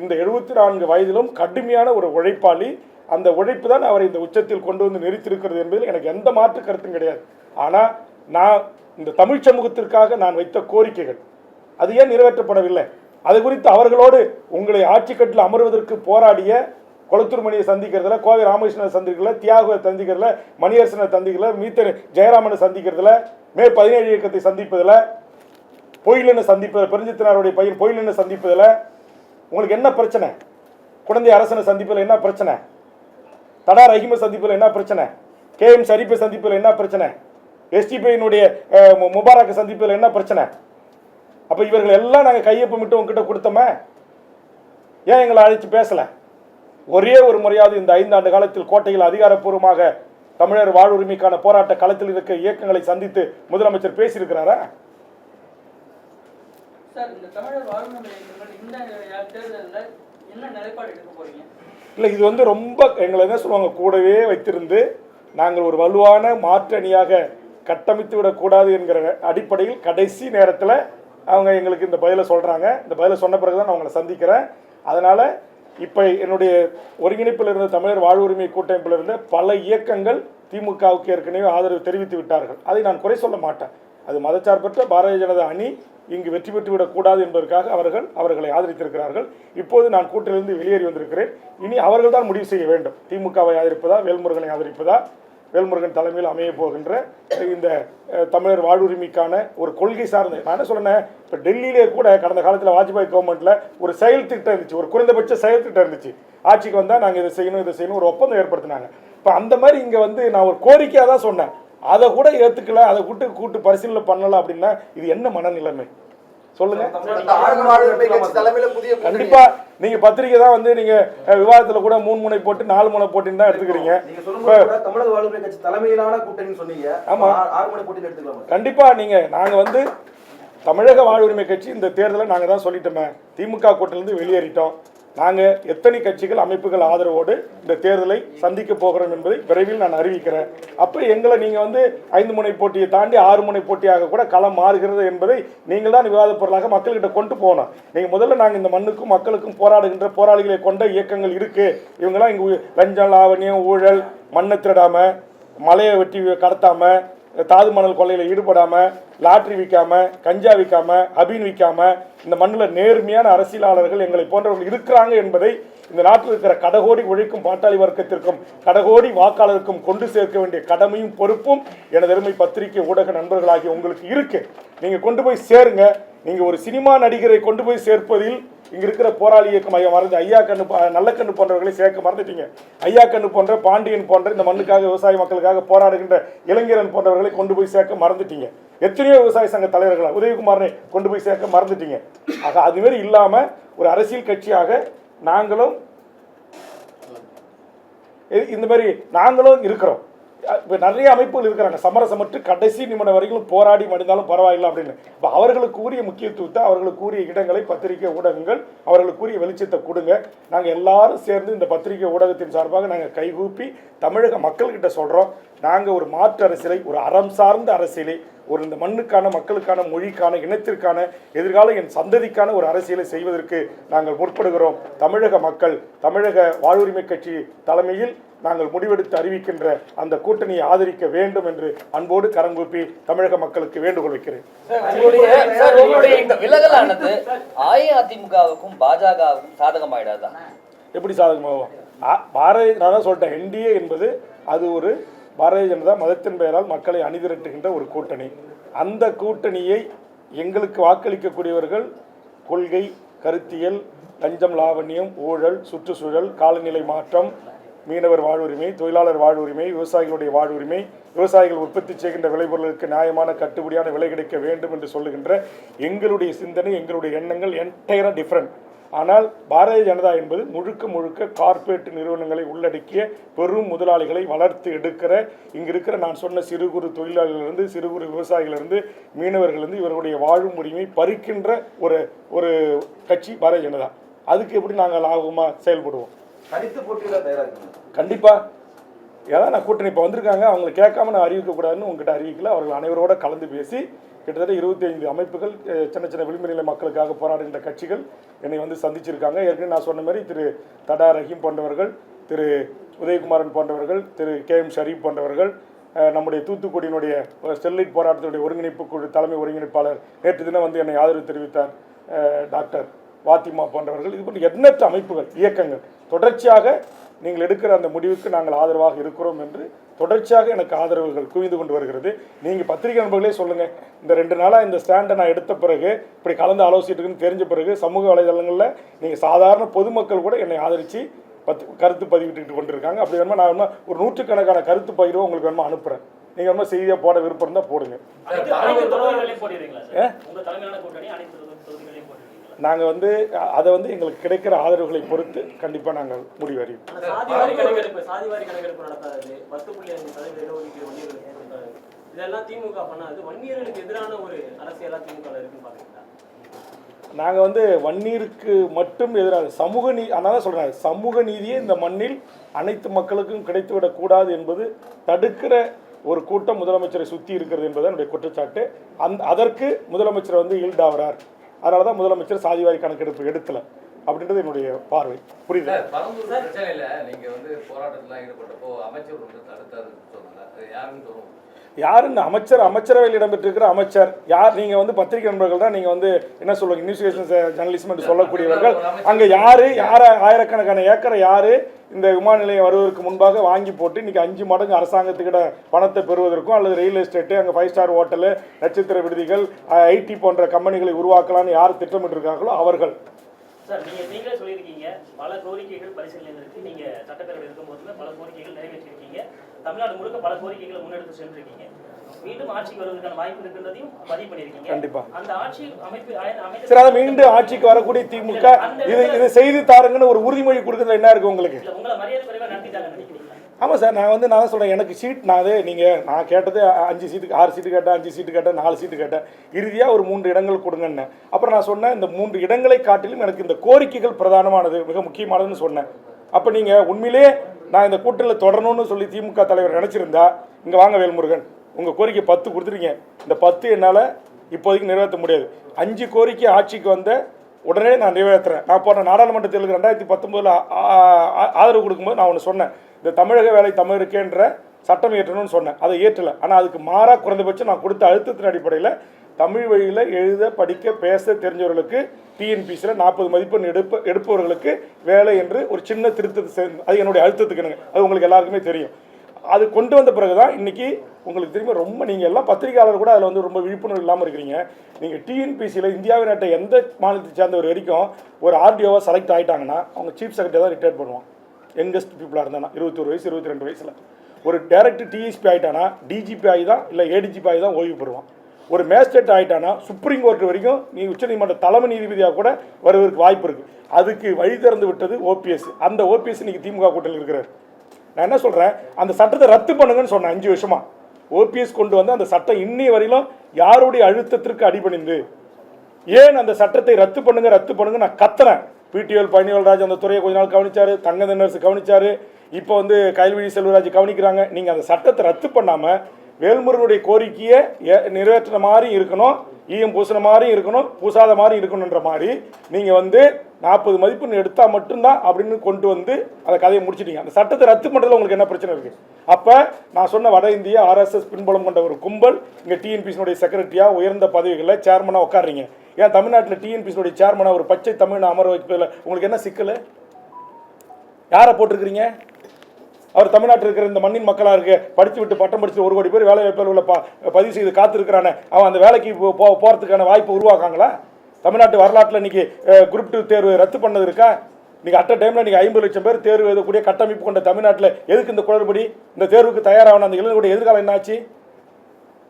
இந்த 74 வயதிலும் கடுமையான ஒரு உழைப்பாளி. அந்த உழைப்பு தான் அவரை இந்த உச்சத்தில் கொண்டு வந்து நிறுத்தியிருக்கிறது என்பதில் எனக்கு எந்த மாற்று கருத்தும் கிடையாது. ஆனால் நான் இந்த தமிழ் சமூகத்திற்காக நான் வைத்த கோரிக்கைகள் அது ஏன் நிறைவேற்றப்படவில்லை? அது குறித்து அவர்களோடு உங்களை ஆட்சிக்கட்டில் அமர்வதற்கு போராடிய குளத்தூர்மணியை சந்திக்கிறதுல, கோவை ராமகிருஷ்ணனை சந்திக்கிறதுல, தியாகுவை சந்திக்கிறதுல, மணியரசனை சந்திக்கிறதுல, மீத்தர் ஜெயராமனை சந்திக்கிறதுல, மே 17 இயக்கத்தை சந்திப்பதில், பொயிலனை சந்திப்பதில், பெருஞ்சித்தினாருடைய பையன் பொயிலனை சந்திப்பதில் உங்களுக்கு என்ன பிரச்சனை? குழந்தை அரசனை சந்திப்பதில் என்ன பிரச்சனை? தடா ரஹீமை சந்திப்பதில் என்ன பிரச்சனை? KM ஷரீஃபை சந்திப்பதில் என்ன பிரச்சனை? STPயினுடைய முபாரக்கை சந்திப்பதில் என்ன பிரச்சனை? அப்போ இவர்கள் எல்லாம் நாங்கள் கையொப்பமிட்டு உங்ககிட்ட கொடுத்தோமே, ஏன் எங்களை அழைச்சி பேசலை? ஒரே ஒரு முறையாவது இந்த 5 ஆண்டு காலத்தில் கோட்டையில் அதிகாரப்பூர்வமாக தமிழர் வாழ்வுரிமைக்கான போராட்ட களத்தில் இருக்க இயக்கங்களை சந்தித்து முதலமைச்சர் பேசியிருக்கிறாரா? இல்லை, இது வந்து ரொம்ப எங்களை என்ன சொல்லுவாங்க, கூடவே வைத்திருந்து நாங்கள் ஒரு வலுவான மாற்று அணியாக கட்டமைத்து விடக்கூடாது என்கிற அடிப்படையில் கடைசி நேரத்தில் அவங்க எங்களுக்கு இந்த பதிலை சொல்கிறாங்க. இந்த பதிலை சொன்ன பிறகு தான் நான் அவங்களை சந்திக்கிறேன். அதனால் இப்போ என்னுடைய ஒருங்கிணைப்பில் இருந்த தமிழர் வாழ்வுரிமை கூட்டமைப்பில் இருந்த பல இயக்கங்கள் திமுகவுக்கு ஏற்கனவே ஆதரவு தெரிவித்து விட்டார்கள். அதை நான் குறை சொல்ல மாட்டேன். அது மதச்சார்பற்ற பாரதிய ஜனதா அணி இங்கு வெற்றி பெற்று விடக்கூடாது என்பதற்காக அவர்களை ஆதரித்திருக்கிறார்கள். இப்போது நான் கூட்டிலிருந்து வெளியேறி வந்திருக்கிறேன். இனி அவர்கள் தான் முடிவு செய்ய வேண்டும். திமுகவை ஆதரிப்பதா, வேல்முருகனை ஆதரிப்பதா, வேல்முருகன் தலைமையில் அமைய போகின்ற இந்த தமிழர் வாழ்வுரிமைக்கான ஒரு கொள்கை சார்ந்த, நான் என்ன சொன்னேன், இப்போ டெல்லியிலே கூட கடந்த காலத்தில் வாஜ்பாய் கவர்மெண்ட்டில் ஒரு செயல் திட்டம் இருந்துச்சு, ஒரு குறைந்தபட்ச செயல் திட்டம் இருந்துச்சு. ஆட்சிக்கு வந்தால் நாங்கள் இதை செய்யணும் ஒரு ஒப்பந்தம் ஏற்படுத்தினாங்க. இப்போ அந்த மாதிரி இங்கே வந்து நான் ஒரு கோரிக்கையாக தான் சொன்னேன். அதை கூட ஏற்றுக்கல, அதை கூட்டு பரிசீலனை பண்ணலாம் அப்படின்னா இது என்ன மனநிலைமை சொல்லுங்க? கண்டிப்பா நீங்க பத்திரிகை தான் வந்து நீங்க விவாதத்துல கூட 3 முனை போட்டு 4 முனை போட்டின்னு தான் எடுத்துக்கிறீங்க. தமிழக வாழ்வுரிமை கட்சி தலைமையிலான கூட்டணி சொன்னீங்க. ஆமா, 6 முனை போட்டின்னு எடுத்துக்கலாம். கண்டிப்பா நாங்க வந்து தமிழக வாழ்வுரிமை கட்சி இந்த தேர்தலை நாங்க தான் சொல்லிட்டோமே, திமுக கூட்டிலிருந்து வெளியேறிட்டோம். நாங்கள் எத்தனை கட்சிகள் அமைப்புகள் ஆதரவோடு இந்த தேர்தலை சந்திக்க போகிறோம் என்பதை விரைவில் நான் அறிவிக்கிறேன். அப்போ எங்களை நீங்கள் வந்து 5 முனை போட்டியை தாண்டி 6 முனை போட்டியாக கூட களம் மாறுகிறது என்பதை நீங்கள் தான் விவாத பொருளாக மக்கள்கிட்ட கொண்டு போகணும். நீங்கள் முதல்ல நாங்கள் இந்த மண்ணுக்கும் மக்களுக்கும் போராடுகின்ற போராளிகளை கொண்ட இயக்கங்கள் இருக்குது, இவங்கெல்லாம் இங்கே லஞ்சம், லாவணியம், ஊழல், மண்ணை திருடாமல், மலையை வெட்டி கடத்தாமல், தாது மணல் கொள்ளையில் ஈடுபடாமல், லாட்ரி விற்காமல், கஞ்சா விற்காமல், அபீன் விற்காமல் இந்த மண்ணில் நேர்மையான அரசியலாளர்கள் எங்களை போன்றவர்கள் இருக்கிறாங்க என்பதை இந்த நாட்டில் இருக்கிற கடகோடி உழைக்கும் பாட்டாளி வர்க்கத்திற்கும் கடகோடி வாக்காளருக்கும் கொண்டு சேர்க்க வேண்டிய கடமையும் பொறுப்பும் எனது அருமை பத்திரிகை ஊடக நண்பர்களாகிய உங்களுக்கு இருக்கு. நீங்கள் கொண்டு போய் சேருங்க. நீங்கள் ஒரு சினிமா நடிகரை கொண்டு போய் சேர்ப்பதில் இங்கே இருக்கிற போராளி இயக்கம் மறந்து ஐயா கண்ணு, நல்ல கண்ணு போன்றவர்களை சேர்க்க மறந்துட்டீங்க. ஐயா கண்ணு போன்ற, பாண்டியன் போன்ற இந்த மண்ணுக்காக விவசாய மக்களுக்காக போராடுகின்ற இளைஞரன் போன்றவர்களை கொண்டு போய் சேர்க்க மறந்துட்டீங்க. எத்தனையோ விவசாய சங்க தலைவர்களா உதயகுமாரனை கொண்டு போய் சேர்க்க மறந்துட்டீங்க. ஆக அதுமாரி இல்லாமல் ஒரு அரசியல் கட்சியாக நாங்களும் இந்த மாதிரி நாங்களும் இருக்கிறோம். இப்போ நிறைய அமைப்புகள் இருக்கிறாங்க, சமரசமற்று கடைசி நிமிடம் வரைக்கும் போராடி மடிந்தாலும் பரவாயில்லை அப்படின்னு. இப்போ அவர்களுக்கு உரிய முக்கியத்துவத்தை, அவர்களுக்கு உரிய இடங்களை பத்திரிகை ஊடகங்கள் அவர்களுக்கு உரிய வெளிச்சத்தை கொடுங்க. நாங்கள் எல்லாரும் சேர்ந்து இந்த பத்திரிகை ஊடகத்தின் சார்பாக நாங்கள் கைகூப்பி தமிழக மக்கள்கிட்ட சொல்கிறோம், நாங்கள் ஒரு மாற்று அரசியலை, ஒரு அறம் சார்ந்த அரசியலை, ஒரு இந்த மண்ணுக்கான, மக்களுக்கான, மொழிக்கான, இனத்திற்கான, எதிர்கால என் சந்ததிக்கான ஒரு அரசியலை செய்வதற்கு நாங்கள் முற்படுகிறோம். தமிழக மக்கள், தமிழக வாழ்வுரிமை கட்சி தலைமையில் நாங்கள் முடிவெடுத்து அறிவிக்கின்ற அந்த கூட்டணியை ஆதரிக்க வேண்டும் என்று அன்போடு கரங்கூப்பி தமிழக மக்களுக்கு வேண்டுகோள் வைக்கிறேன். இந்த விலகலானது அஇஅதிமுகவுக்கும் பாஜகவுக்கும் சாதகமாயிடாதா? எப்படி சாதகமாகும்? நான் தான் சொல்லிட்டேன், என்டிஏ என்பது அது ஒரு பாரதிய ஜனதா மதத்தின் பெயரால் மக்களை அணிதிரட்டுகின்ற ஒரு கூட்டணி. அந்த கூட்டணியை எங்களுக்கு வாக்களிக்கக்கூடியவர்கள் கொள்கை, கருத்தியல், லஞ்சம், லாவண்யம், ஊழல், சுற்றுச்சூழல், காலநிலை மாற்றம், மீனவர் வாழ்வுரிமை, தொழிலாளர் வாழ்வுரிமை, விவசாயிகளுடைய வாழ்வுரிமை, விவசாயிகள் உற்பத்தி செய்கின்ற விளைபொருளுக்கு நியாயமான கட்டுப்படியான விலை கிடைக்க வேண்டும் என்று சொல்லுகின்ற எங்களுடைய சிந்தனை, எங்களுடைய எண்ணங்கள் என்டையராக டிஃப்ரெண்ட். ஆனால் பாரதிய ஜனதா என்பது முழுக்க கார்ப்பரேட் நிறுவனங்களை உள்ளடக்கிய பெரும் முதலாளிகளை வளர்த்து எடுக்கிற, இங்கே இருக்கிற நான் சொன்ன சிறு குறு தொழிலாளர்களிலிருந்து, சிறு குறு விவசாயிகளிலிருந்து, மீனவர்களிலிருந்து இவர்களுடைய வாழும் உரிமை பறிக்கின்ற ஒரு கட்சி பாரதிய ஜனதா. அதுக்கு எப்படி நாங்கள் லாபமாக செயல்படுவோம்? கண்டிப்பாா. ஏதாவது நான் கூட்டணி இப்போ வந்திருக்காங்க, அவங்களை கேட்காம நான் அறிவிக்கக்கூடாதுன்னு உங்ககிட்ட அறிவிக்கல. அவர்கள் அனைவரோட கலந்து பேசி கிட்டத்தட்ட 25 அமைப்புகள், சின்ன விளிம்பு நிலை மக்களுக்காக போராடுகின்ற கட்சிகள் என்னை வந்து சந்திச்சிருக்காங்க. ஏற்கனவே நான் சொன்ன மாதிரி திரு தடா ரஹீம் போன்றவர்கள், திரு உதயகுமாரன் போன்றவர்கள், திரு KM ஷரீப் போன்றவர்கள், நம்முடைய தூத்துக்குடியினுடைய ஸ்டெர்லைட் போராட்டத்தினுடைய ஒருங்கிணைப்பு குழு தலைமை ஒருங்கிணைப்பாளர் நேற்று தினம் வந்து என்னை ஆதரவு தெரிவித்தார் டாக்டர் வாத்திமா போன்றவர்கள். இது போன்ற எண்ணற்ற அமைப்புகள், இயக்கங்கள் தொடர்ச்சியாக நீங்கள் எடுக்கிற அந்த முடிவுக்கு நாங்கள் ஆதரவாக இருக்கிறோம் என்று தொடர்ச்சியாக எனக்கு ஆதரவுகள் குவிந்து கொண்டு வருகிறது. நீங்கள் பத்திரிகை நண்பர்களே சொல்லுங்கள், இந்த 2 நாளாக இந்த ஸ்டாண்டை நான் எடுத்த பிறகு, இப்படி கலந்து ஆலோசிட்டுருக்குன்னு தெரிஞ்ச பிறகு சமூக வலைதளங்களில் நீங்கள் சாதாரண பொதுமக்கள் கூட என்னை ஆதரித்து கருத்து பதிவிட்டு கொண்டிருக்காங்க. அப்படி வேணுமா நான் வேணுமா ஒரு 100கணக்கான கருத்து பகிர்வு உங்களுக்கு வேணுமா அனுப்புகிறேன். நீங்கள் ரொம்ப செய்தியாக போட விருப்பம் இருந்தால் போடுங்க. நாங்கள் வந்து அதை வந்து எங்களுக்கு கிடைக்கிற ஆதரவுகளை பொறுத்து கண்டிப்பாக நாங்கள் முடிவறியும். நாங்கள் வந்து வன்னியருக்கு மட்டும் எதிராக சமூக அதனால சொல்கிறேன், சமூக நீதியே இந்த மண்ணில் அனைத்து மக்களுக்கும் கிடைத்துவிடக்கூடாது என்பது தடுக்கிற ஒரு கூட்டம் முதலமைச்சரை சுற்றி இருக்கிறது என்பது என்னுடைய குற்றச்சாட்டு. அதற்கு முதலமைச்சர் வந்து ஈல்டாகிறார். அதனால தான் முதலமைச்சர் சாதிவாரி கணக்கெடுப்பு எடுக்கல அப்படின்றது என்னுடைய பார்வை. புரியுது? பிரச்சனையில் நீங்கள் வந்து போராட்டத்தில் ஈடுபட்டப்போ அமைச்சர் வந்து தடுத்தாருன்னு சொன்னாங்க. அது யாருன்னு சொல்லுவோம்? யாருன்னு அமைச்சரவையில் இடம்பெற்றிருக்கிற அமைச்சர் யார்? நீங்கள் வந்து பத்திரிகை நண்பர்கள் தான், நீங்கள் வந்து என்ன சொல்லுவாங்க, இன்வெஸ்டிகேஷன் ஜேர்னலிசம் என்று சொல்லக்கூடியவர்கள். அங்கே யார் ஆயிரக்கணக்கான ஏக்கரை யார் இந்த விமான நிலையம் வருவதற்கு முன்பாக வாங்கி போட்டு இன்றைக்கி 5 மடங்கு அரசாங்கத்துக்கிட்ட பணத்தை பெறுவதற்கும் அல்லது ரியல் எஸ்டேட்டு, அங்கே 5 ஸ்டார் ஹோட்டலு, நட்சத்திர விடுதிகள், ஐடி போன்ற கம்பெனிகளை உருவாக்கலான்னு யார் திட்டமிட்டிருக்காங்களோ அவர்கள். சார், நீங்களே சொல்லியிருக்கீங்க பல கோரிக்கைகள் பரிசீலனையில் இருக்கு. நீங்க சட்டப்பேரவை இருக்கும்போது பல கோரிக்கைகள் நிறைவேற்றிருக்கீங்க. தமிழ்நாடு முழுக்க பல கோரிக்கைகளை முன்னெடுத்து சென்றிருக்கீங்க. மீண்டும் ஆட்சிக்கு வருவதற்கான வாய்ப்பு இருக்கின்றதையும் பதிவு பண்ணியிருக்கீங்க. கண்டிப்பா. அந்த ஆட்சி அமைப்பு சரி, அதை மீண்டும் ஆட்சிக்கு வரக்கூடிய திமுக இது செய்து தாருங்கன்னு ஒரு உறுதிமொழி கொடுக்கறதுல என்ன இருக்கு உங்களுக்கு? உங்களை மரியாதை குறைவா நடத்திட்டாங்க நினைக்கிறீங்களா? ஆமாம் சார், நான் தான் சொல்கிறேன், எனக்கு சீட் நான் கேட்டது 5 சீட்டுக்கு 6 சீட்டு கேட்டேன், 5 சீட்டு கேட்டேன், 4 சீட்டு கேட்டேன், இறுதியாக ஒரு 3 இடங்கள் கொடுங்கன்னு. அப்புறம் நான் சொன்னேன், இந்த 3 இடங்களை காட்டிலும் எனக்கு இந்த கோரிக்கைகள் பிரதானமானது, மிக முக்கியமானதுன்னு சொன்னேன். அப்போ நீங்கள் உண்மையிலே நான் இந்த கூட்டத்தில் தொடரணும்னு சொல்லி திமுக தலைவர் நினச்சிருந்தா, இங்கே வாங்க வேல்முருகன், உங்கள் கோரிக்கை 10 கொடுத்துருக்கீங்க, இந்த 10 என்னால் இப்போதைக்கு நிறைவேற்ற முடியாது. 5 கோரிக்கை ஆட்சிக்கு வந்த உடனே நான் நிறைவேற்றுறேன். நான் போன நாடாளுமன்ற தேர்தலுக்கு 2019 ஆதரவு கொடுக்கும்போது நான் ஒன்று சொன்னேன், இந்த தமிழக வேலை தமிழருக்கேன்ற சட்டம் இயற்றணும்னு சொன்னேன். அதை ஏற்றலை. ஆனால் அதுக்கு மாறாக குறைந்தபட்சம் நான் கொடுத்த அழுத்தத்தின் அடிப்படையில் தமிழ் வழியில் எழுத படிக்க பேச தெரிஞ்சவர்களுக்கு டிஎன்பிசியில் 40 மதிப்பெண் எடுப்பவர்களுக்கு வேலை என்று ஒரு சின்ன திருத்தத்தை சேர்ந்து, அது என்னுடைய அழுத்தத்துக்குனுங்க, அது உங்களுக்கு எல்லாருக்குமே தெரியும். அது கொண்டு வந்த பிறகு தான் இன்றைக்கி உங்களுக்கு திரும்ப ரொம்ப நீங்கள் எல்லாம் பத்திரிகையாளர் கூட அதில் வந்து ரொம்ப விழிப்புணர்வு இல்லாமல் இருக்கிறீங்க. நீங்கள் டிஎன்பிசியில் இந்தியாவின் நாட்டை எந்த மாநிலத்தை சேர்ந்தவர் வரைக்கும் ஒரு ஆர்டிஓவாக செலக்ட் ஆகிட்டாங்கன்னா அவங்க சீஃப் செக்ரட்டரி தான் ரிட்டையர் பண்ணுவான். யங்கஸ்ட் பீப்புளாக இருந்தானா 21 வயசு 22 வயசில் ஒரு டைரக்ட் டிஎஸ்பி ஆகிட்டானா டிஜிபி ஆகி தான் இல்லை ஏடிஜிபி ஆகி தான் ஓய்வு பெறுவான். ஒரு மேஜிஸ்ட்ரேட் ஆகிட்டானா சுப்ரீம் கோர்ட் வரைக்கும் நீ உச்சநீதிமன்ற தலைமை நீதிபதியாக கூட வருவதற்கு வாய்ப்பு இருக்குது. அதுக்கு வழி திறந்து விட்டது ஓபிஎஸ். அந்த ஓபிஎஸ் இன்னைக்கு திமுக கூட்டணியில் இருக்கிறார். நான் என்ன சொல்கிறேன், அந்த சட்டத்தை ரத்து பண்ணுங்கன்னு சொன்னேன் 5 வருஷமாக. ஓபிஎஸ் கொண்டு வந்து அந்த சட்டம் இன்னைய வரையிலும் யாருடைய அழுத்தத்திற்கு அடிபணிந்து ஏன் அந்த சட்டத்தை ரத்து பண்ணுங்க நான் கத்துறேன். பிடிஎல் பழனிவேல்ராஜ் அந்த துறையை கொஞ்ச நாள் கவனிச்சாரு, தங்க தென்னரசு கவனிச்சாரு, இப்போ வந்து கைல்வழி செல்வராஜ் கவனிக்கிறாங்க. நீங்கள் அந்த சட்டத்தை ரத்து பண்ணாமல் வேல்முருகனுடைய கோரிக்கையை நிறைவேற்றின மாதிரி இருக்கணும், ஈயம் பூசின மாதிரி இருக்கணும், பூசாத மாதிரி இருக்கணுன்ற மாதிரி நீங்கள் வந்து 40 மதிப்பெண் எடுத்தால் மட்டும்தான் அப்படின்னு கொண்டு வந்து அந்த கதையை முடிச்சிட்டீங்க. அந்த சட்டத்தை ரத்து பண்ணுறதுல உங்களுக்கு என்ன பிரச்சனை இருக்குது? அப்போ நான் சொன்ன வட இந்திய ஆர்எஸ்எஸ் பின்புலம் கொண்ட ஒரு கும்பல் இங்கே டிஎன்பிசினுடைய செக்ரட்டரியாக உயர்ந்த பதவிகளில் சேர்மனாக உட்காடுறீங்க. ஏன் தமிழ்நாட்டில் டிஎன்பிசினுடைய சேர்மனாக ஒரு பச்சை தமிழ் அமர வைப்பதில் உங்களுக்கு என்ன சிக்கல்? யாரை போட்டிருக்கிறீங்க? அவர் தமிழ்நாட்டில் இருக்கிற இந்த மண்ணின் மக்களாக இருக்கு, படித்து விட்டு பட்டம் படித்து 1 கோடி பேர் வேலை வாய்ப்பில் உள்ள பதிவு செய்து காத்திருக்கிறானே, அவன் அந்த வேலைக்கு போகிறதுக்கான வாய்ப்பு உருவாக்காங்களா? தமிழ்நாட்டு வரலாற்றில் இன்னைக்கு குரூப் 2 தேர்வு ரத்து பண்ணது இருக்கா? இன்னைக்கு அட்ட டைமில் நீங்கள் 50 லட்சம் பேர் தேர்வு எழுதக்கூடிய கட்டமைப்பு கொண்ட தமிழ்நாட்டில் எதுக்கு இந்த குளறுபடி? இந்த தேர்வுக்கு தயாரான அந்த இளைஞர்களுடைய எதிர்காலம் என்னாச்சு?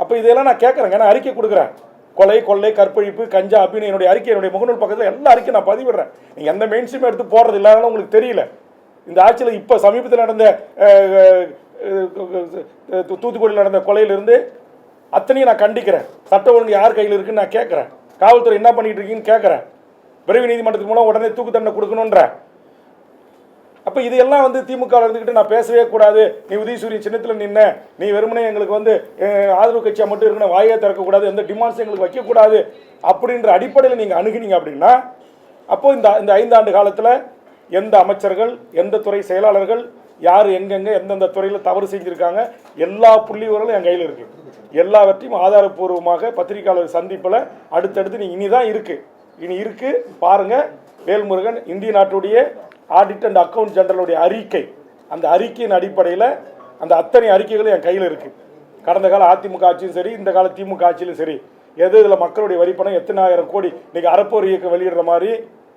அப்போ இதெல்லாம் நான் கேட்குறேங்க, நான் அறிக்கை கொடுக்குறேன். கொள்ளை, கற்பழிப்பு, கஞ்சா அப்படின்னு என்னுடைய அறிக்கை, என்னுடைய முகநூல் பக்கத்தில் எல்லா அறிக்கை நான் பதிவிடுறேன். நீங்கள் எந்த மெயின் ஸ்ட்ரீம் எடுத்து போடுறது இல்லாதனால உங்களுக்கு தெரியல. இந்த ஆட்சியில் இப்போ சமீபத்தில் நடந்த தூத்துக்குடியில் நடந்த கொலையிலிருந்து அத்தனையும் நான் கண்டிக்கிறேன். சட்ட ஒழுங்கு யார் கையில் இருக்குன்னு நான் கேட்குறேன். காவல்துறை என்ன பண்ணிட்டு இருக்கீங்கன்னு கேட்குறேன். விரைவு நீதிமன்றத்துக்கு மூலம் உடனே தூக்கு தண்டனை கொடுக்கணுன்ற. அப்போ இதையெல்லாம் வந்து திமுக இருந்துக்கிட்டு நான் பேசவே கூடாது, நீ உதயசூரியன் சின்னத்தில் நின்ன, நீ வெறுமனே எங்களுக்கு வந்து ஆதரவு கட்சியாக மட்டும் இருக்கணும், வாயே திறக்கக்கூடாது, எந்த டிமாண்ட்ஸும் எங்களுக்கு வைக்கக்கூடாது அப்படின்ற அடிப்படையில் நீங்கள் அணுகினீங்க அப்படின்னா, அப்போது இந்த 5 ஆண்டு காலத்தில் எந்த அமைச்சர்கள், எந்த துறை செயலாளர்கள், யார் எங்கெங்கே எந்தெந்த துறையில் தவறு செஞ்சுருக்காங்க, எல்லா புள்ளிவர்களும் என் கையில் இருக்குது. எல்லாவற்றையும் ஆதாரப்பூர்வமாக பத்திரிகையாளர் சந்திப்பில் அடுத்தடுத்து நீ இனி இருக்குது பாருங்கள். வேல்முருகன் இந்திய நாட்டுடைய ஆடிட் அண்ட் அக்கவுண்ட் ஜெனரலுடைய அறிக்கை, அந்த அறிக்கையின் அடிப்படையில் அந்த அத்தனை அறிக்கைகளும் என் கையில் இருக்குது. கடந்த கால அதிமுக ஆட்சியும் சரி, இந்த கால திமுக ஆட்சியிலும் சரி, இதில் மக்களுடைய வரிப்பணம் எத்தனை ஆயிரம் கோடி இன்றைக்கி அறப்போர் இயக்கம் வெளியிடுற மாதிரி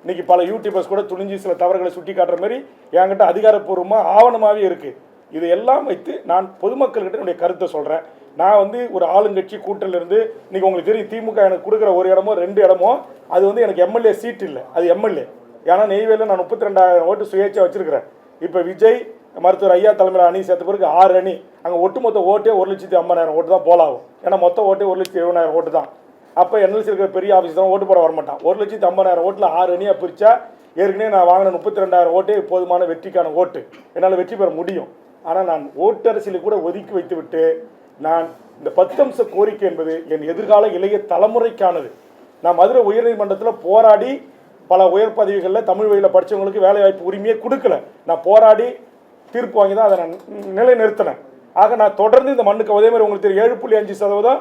இன்றைக்கி பல யூடியூபர்ஸ் கூட துணிஞ்சு சில தவறுகளை சுட்டி காட்டுற மாதிரி என்கிட்ட அதிகாரப்பூர்வமாக ஆவணமாகவே இருக்குது. இது எல்லாம் வைத்து நான் பொதுமக்கள்கிட்ட என்னுடைய கருத்தை சொல்கிறேன். நான் வந்து ஒரு ஆளுங்கட்சி கூட்டணியிலிருந்து இன்னைக்கு உங்களுக்கு தெரியும், திமுக எனக்கு கொடுக்குற ஒரு இடமோ 2 இடமோ அது வந்து எனக்கு எம்எல்ஏ சீட் இல்லை, அது எம்எல்ஏ. ஏன்னா நெய்வேலியில் நான் 32,000 ஓட்டு சுயேட்சா வச்சிருக்கிறேன். இப்போ விஜய் மருத்துவர் ஐயா தலைமையில் அணி சேர்த்த பிறகு 6 அணி, அங்கே ஒட்டுமொத்த ஓட்டே 1,50,000 ஓட்டு தான் போலாகும். ஏன்னா மொத்த ஓட்டே 1,70,000 ஓட்டு தான். அப்போ என்எல்சி இருக்கிற பெரிய ஆஃபீஸ் தான் ஓட்டு போட வரமாட்டான். 1,50,000 ஓட்டில் 6 அணியாக பிரித்தா ஏற்கனவே நான் வாங்கின 32,000 ஓட்டே போதுமான வெற்றிக்கான ஓட்டு, என்னால் வெற்றி பெற முடியும். ஆனால் நான் ஓட்டு அரசியலை கூட ஒதுக்கி வைத்து விட்டு நான் இந்த 10 அம்ச கோரிக்கை என்பது என் எதிர்கால இளைய தலைமுறைக்கானது. நான் மதுரை உயர்நீதிமன்றத்தில் போராடி பல உயர் பதவிகளில் தமிழ் வழியில் படித்தவங்களுக்கு வேலைவாய்ப்பு உரிமையை கொடுக்கல. நான் போராடி தீர்ப்பு வாங்கி தான் அதை நான் நிலைநிறுத்தினேன். ஆக நான் தொடர்ந்து இந்த மண்ணுக்கு அதே மாதிரி உங்களுக்கு தெரியும் 7.5%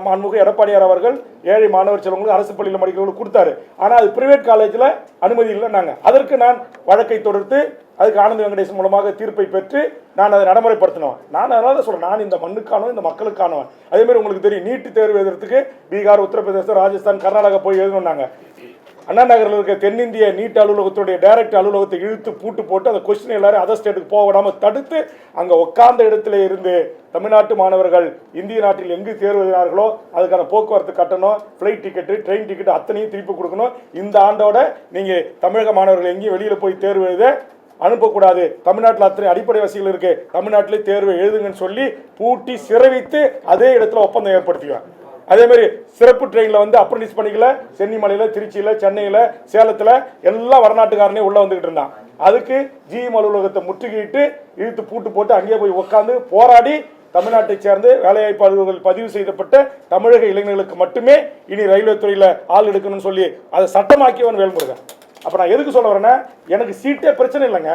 மாண்புமிகு எடப்பாடியார் அவர்கள் ஏழை மாணவர் செல்வங்களுக்கு அரசு பள்ளியில் படிக்கிறவங்களுக்கு கொடுத்தாரு. ஆனால் அது பிரைவேட் காலேஜில் அனுமதி இல்லை. நாங்கள் அதற்கு நான் வழக்கை தொடுத்து அதுக்கு ஆனந்த வெங்கடேசன் மூலமாக தீர்ப்பை பெற்று நான் அதை நடைமுறைப்படுத்தினோம். நான் அதனால தான் சொல்கிறேன், நான் இந்த மண்ணுக்கானவன், இந்த மக்களுக்கானவன். அதேமாதிரி உங்களுக்கு தெரியும், நீட்டு தேர்வு எழுதுறதுக்கு பீகார், உத்தரப்பிரதேசம், ராஜஸ்தான், கர்நாடகா போய் எழுதணும்னாங்க. அண்ணா நகரில் இருக்க தென்னிந்திய நீட் அலுவலகத்துடைய டைரக்ட் அலுவலகத்தை இழுத்து பூட்டு போட்டு அந்த கொஸ்டின் எல்லாரும் அதர் ஸ்டேட்டுக்கு போக விடாமல் தடுத்து அங்கே உட்கார்ந்த இடத்துல இருந்து தமிழ்நாட்டு மாணவர்கள் இந்திய நாட்டில் எங்கு தேர்வு எழுதினார்களோ அதுக்கான போக்குவரத்து கட்டணம், ஃப்ளைட் டிக்கெட்டு, ட்ரெயின் டிக்கெட்டு அத்தனையும் திருப்பி கொடுக்கணும். இந்த ஆண்டோட நீங்கள் தமிழக மாணவர்கள் எங்கேயும் வெளியில் போய் தேர்வு எழுத அனுப்பக்கூடாது. தமிழ்நாட்டில் அத்தனை அடிப்படை வசதிகள் இருக்கு, தமிழ்நாட்டிலே தேர்வு எழுதுங்கன்னு சொல்லி பூட்டி சிறைவித்து அதே இடத்துல ஒப்பந்தம் ஏற்படுத்திக்குவேன். அதேமாதிரி சிறப்பு ட்ரெயினில் வந்து அப்ரண்டிஸ் பண்ணிக்கல சென்னிமலையில், திருச்சியில், சென்னையில், சேலத்தில் எல்லாம் வடநாட்டுக்காரனே உள்ளே வந்துக்கிட்டு இருந்தான். அதுக்கு ஜிஎம் அலுவலகத்தை முற்றுகையிட்டு இழுத்து பூட்டு போட்டு அங்கேயே போய் உட்காந்து போராடி தமிழ்நாட்டை சேர்ந்து வேலைவாய்ப்பு அலுவலர்கள் பதிவு செய்யப்பட்ட தமிழக இளைஞர்களுக்கு மட்டுமே இனி ரயில்வே துறையில் ஆள் எடுக்கணும்னு சொல்லி அதை சட்டமாக்கியவன் வேல்முருகன். அப்போ நான் எதுக்கு சொல்ல வரேன்னா, எனக்கு சீட்டே பிரச்சனை இல்லைங்க,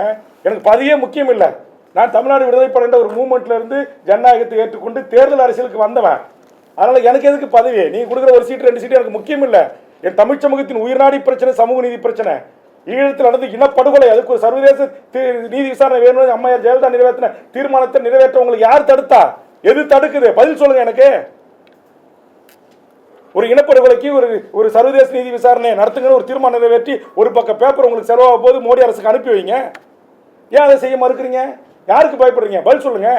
எனக்கு பதவியே முக்கியம் இல்லை. நான் தமிழ்நாடு விடுதலை படைன்ற ஒரு மூவ்மெண்ட்ல இருந்து ஜனநாயகத்தை ஏற்றுக்கொண்டு தேர்தல் அரசியலுக்கு வந்தவன். அதனால எனக்கு எதுக்கு பதவி? நீங்க கொடுக்குற ஒரு சீட்டு 2 சீட்டு எனக்கு முக்கியம் இல்லை. என் தமிழ் சமூகத்தின் உயிர்நாடி பிரச்சனை, சமூக நீதி பிரச்சனை, ஈழத்தில் நடந்து இனப்படுகொலை, அதுக்கு ஒரு சர்வதேச நீதி விசாரணை வேணும்னு அம்மையார் ஜெயலலிதா நிறைவேற்றின தீர்மானத்தை நிறைவேற்ற உங்களுக்கு யார் தடுத்தா? எது தடுக்குது? பதில் சொல்லுங்க எனக்கு. ஒரு இனப்படுகொலைக்கு ஒரு சர்வதேச நீதி விசாரணை நடத்துங்கன்னு ஒரு தீர்மானம் நிறைவேற்றி ஒரு பக்கம் பேப்பர் உங்களுக்கு செலவாக போது மோடி அரசுக்கு அனுப்பி வைங்க. ஏன் அதை செய்ய மறுக்கிறீங்க? யாருக்கு பயப்படுறீங்க? பதில் சொல்லுங்க.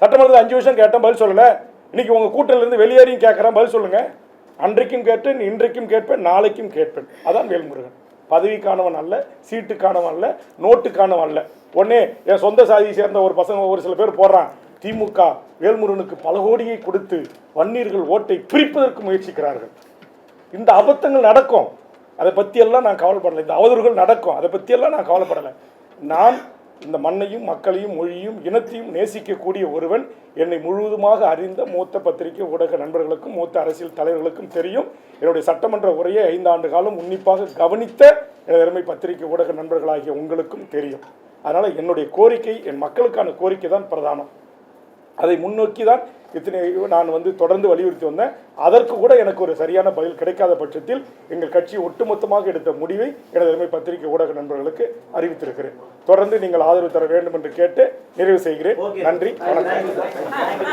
சட்டமன்றத்தில் 5 வருஷம் கேட்டேன், பதில் சொல்லலை. இன்னைக்கு உங்க கூட்டணியிலிருந்து வெளியேறியும் கேட்குறேன், பதில் சொல்லுங்க. அன்றைக்கும் கேட்டேன், இன்றைக்கும் கேட்பேன், நாளைக்கும் கேட்பேன். அதான் வேல்முருகன். பதவிக்கானவன் அல்ல, சீட்டுக்கானவன் அல்ல, நோட்டுக்கானவன் அல்ல. உடனே என் சொந்த சாதியை சேர்ந்த ஒரு பசங்க ஒரு சில பேர் போடுறான், திமுக வேல்முருகனுக்கு பல கோடியை கொடுத்து வன்னியர்கள் ஓட்டை பிரிப்பதற்கு முயற்சிக்கிறார்கள். இந்த அபத்தங்கள் நடக்கும், அதை பற்றியெல்லாம் நான் கவலைப்படலை. இந்த அவதூறுகள் நடக்கும், அதை பற்றியெல்லாம் நான் கவலைப்படலை. நான் இந்த மண்ணையும் மக்களையும் மொழியும் இனத்தையும் நேசிக்கக்கூடிய ஒருவன். என்னை முழுவதுமாக அறிந்த மூத்த பத்திரிகை ஊடக நண்பர்களுக்கும் மூத்த அரசியல் தலைவர்களுக்கும் தெரியும். என்னுடைய சட்டமன்ற உரையை 5 ஆண்டு காலம் உன்னிப்பாக கவனித்த எனது பத்திரிகை ஊடக நண்பர்களாகிய உங்களுக்கும் தெரியும். அதனால் என்னுடைய கோரிக்கை என் மக்களுக்கான கோரிக்கை தான் பிரதானம். அதை முன்னோக்கி தான் நான் தொடர்ந்து வலியுறுத்தி வந்தேன். அதற்கு கூட எனக்கு ஒரு சரியான பதில் கிடைக்காத பட்சத்தில் எங்கள் கட்சி ஒட்டுமொத்தமாக எடுத்த முடிவை எனது பத்திரிகை ஊடக நண்பர்களுக்கு அறிவித்திருக்கிறேன். தொடர்ந்து நீங்கள் ஆதரவு தர வேண்டும் என்று கேட்டு நிறைவு செய்கிறேன். நன்றி, வணக்கம்.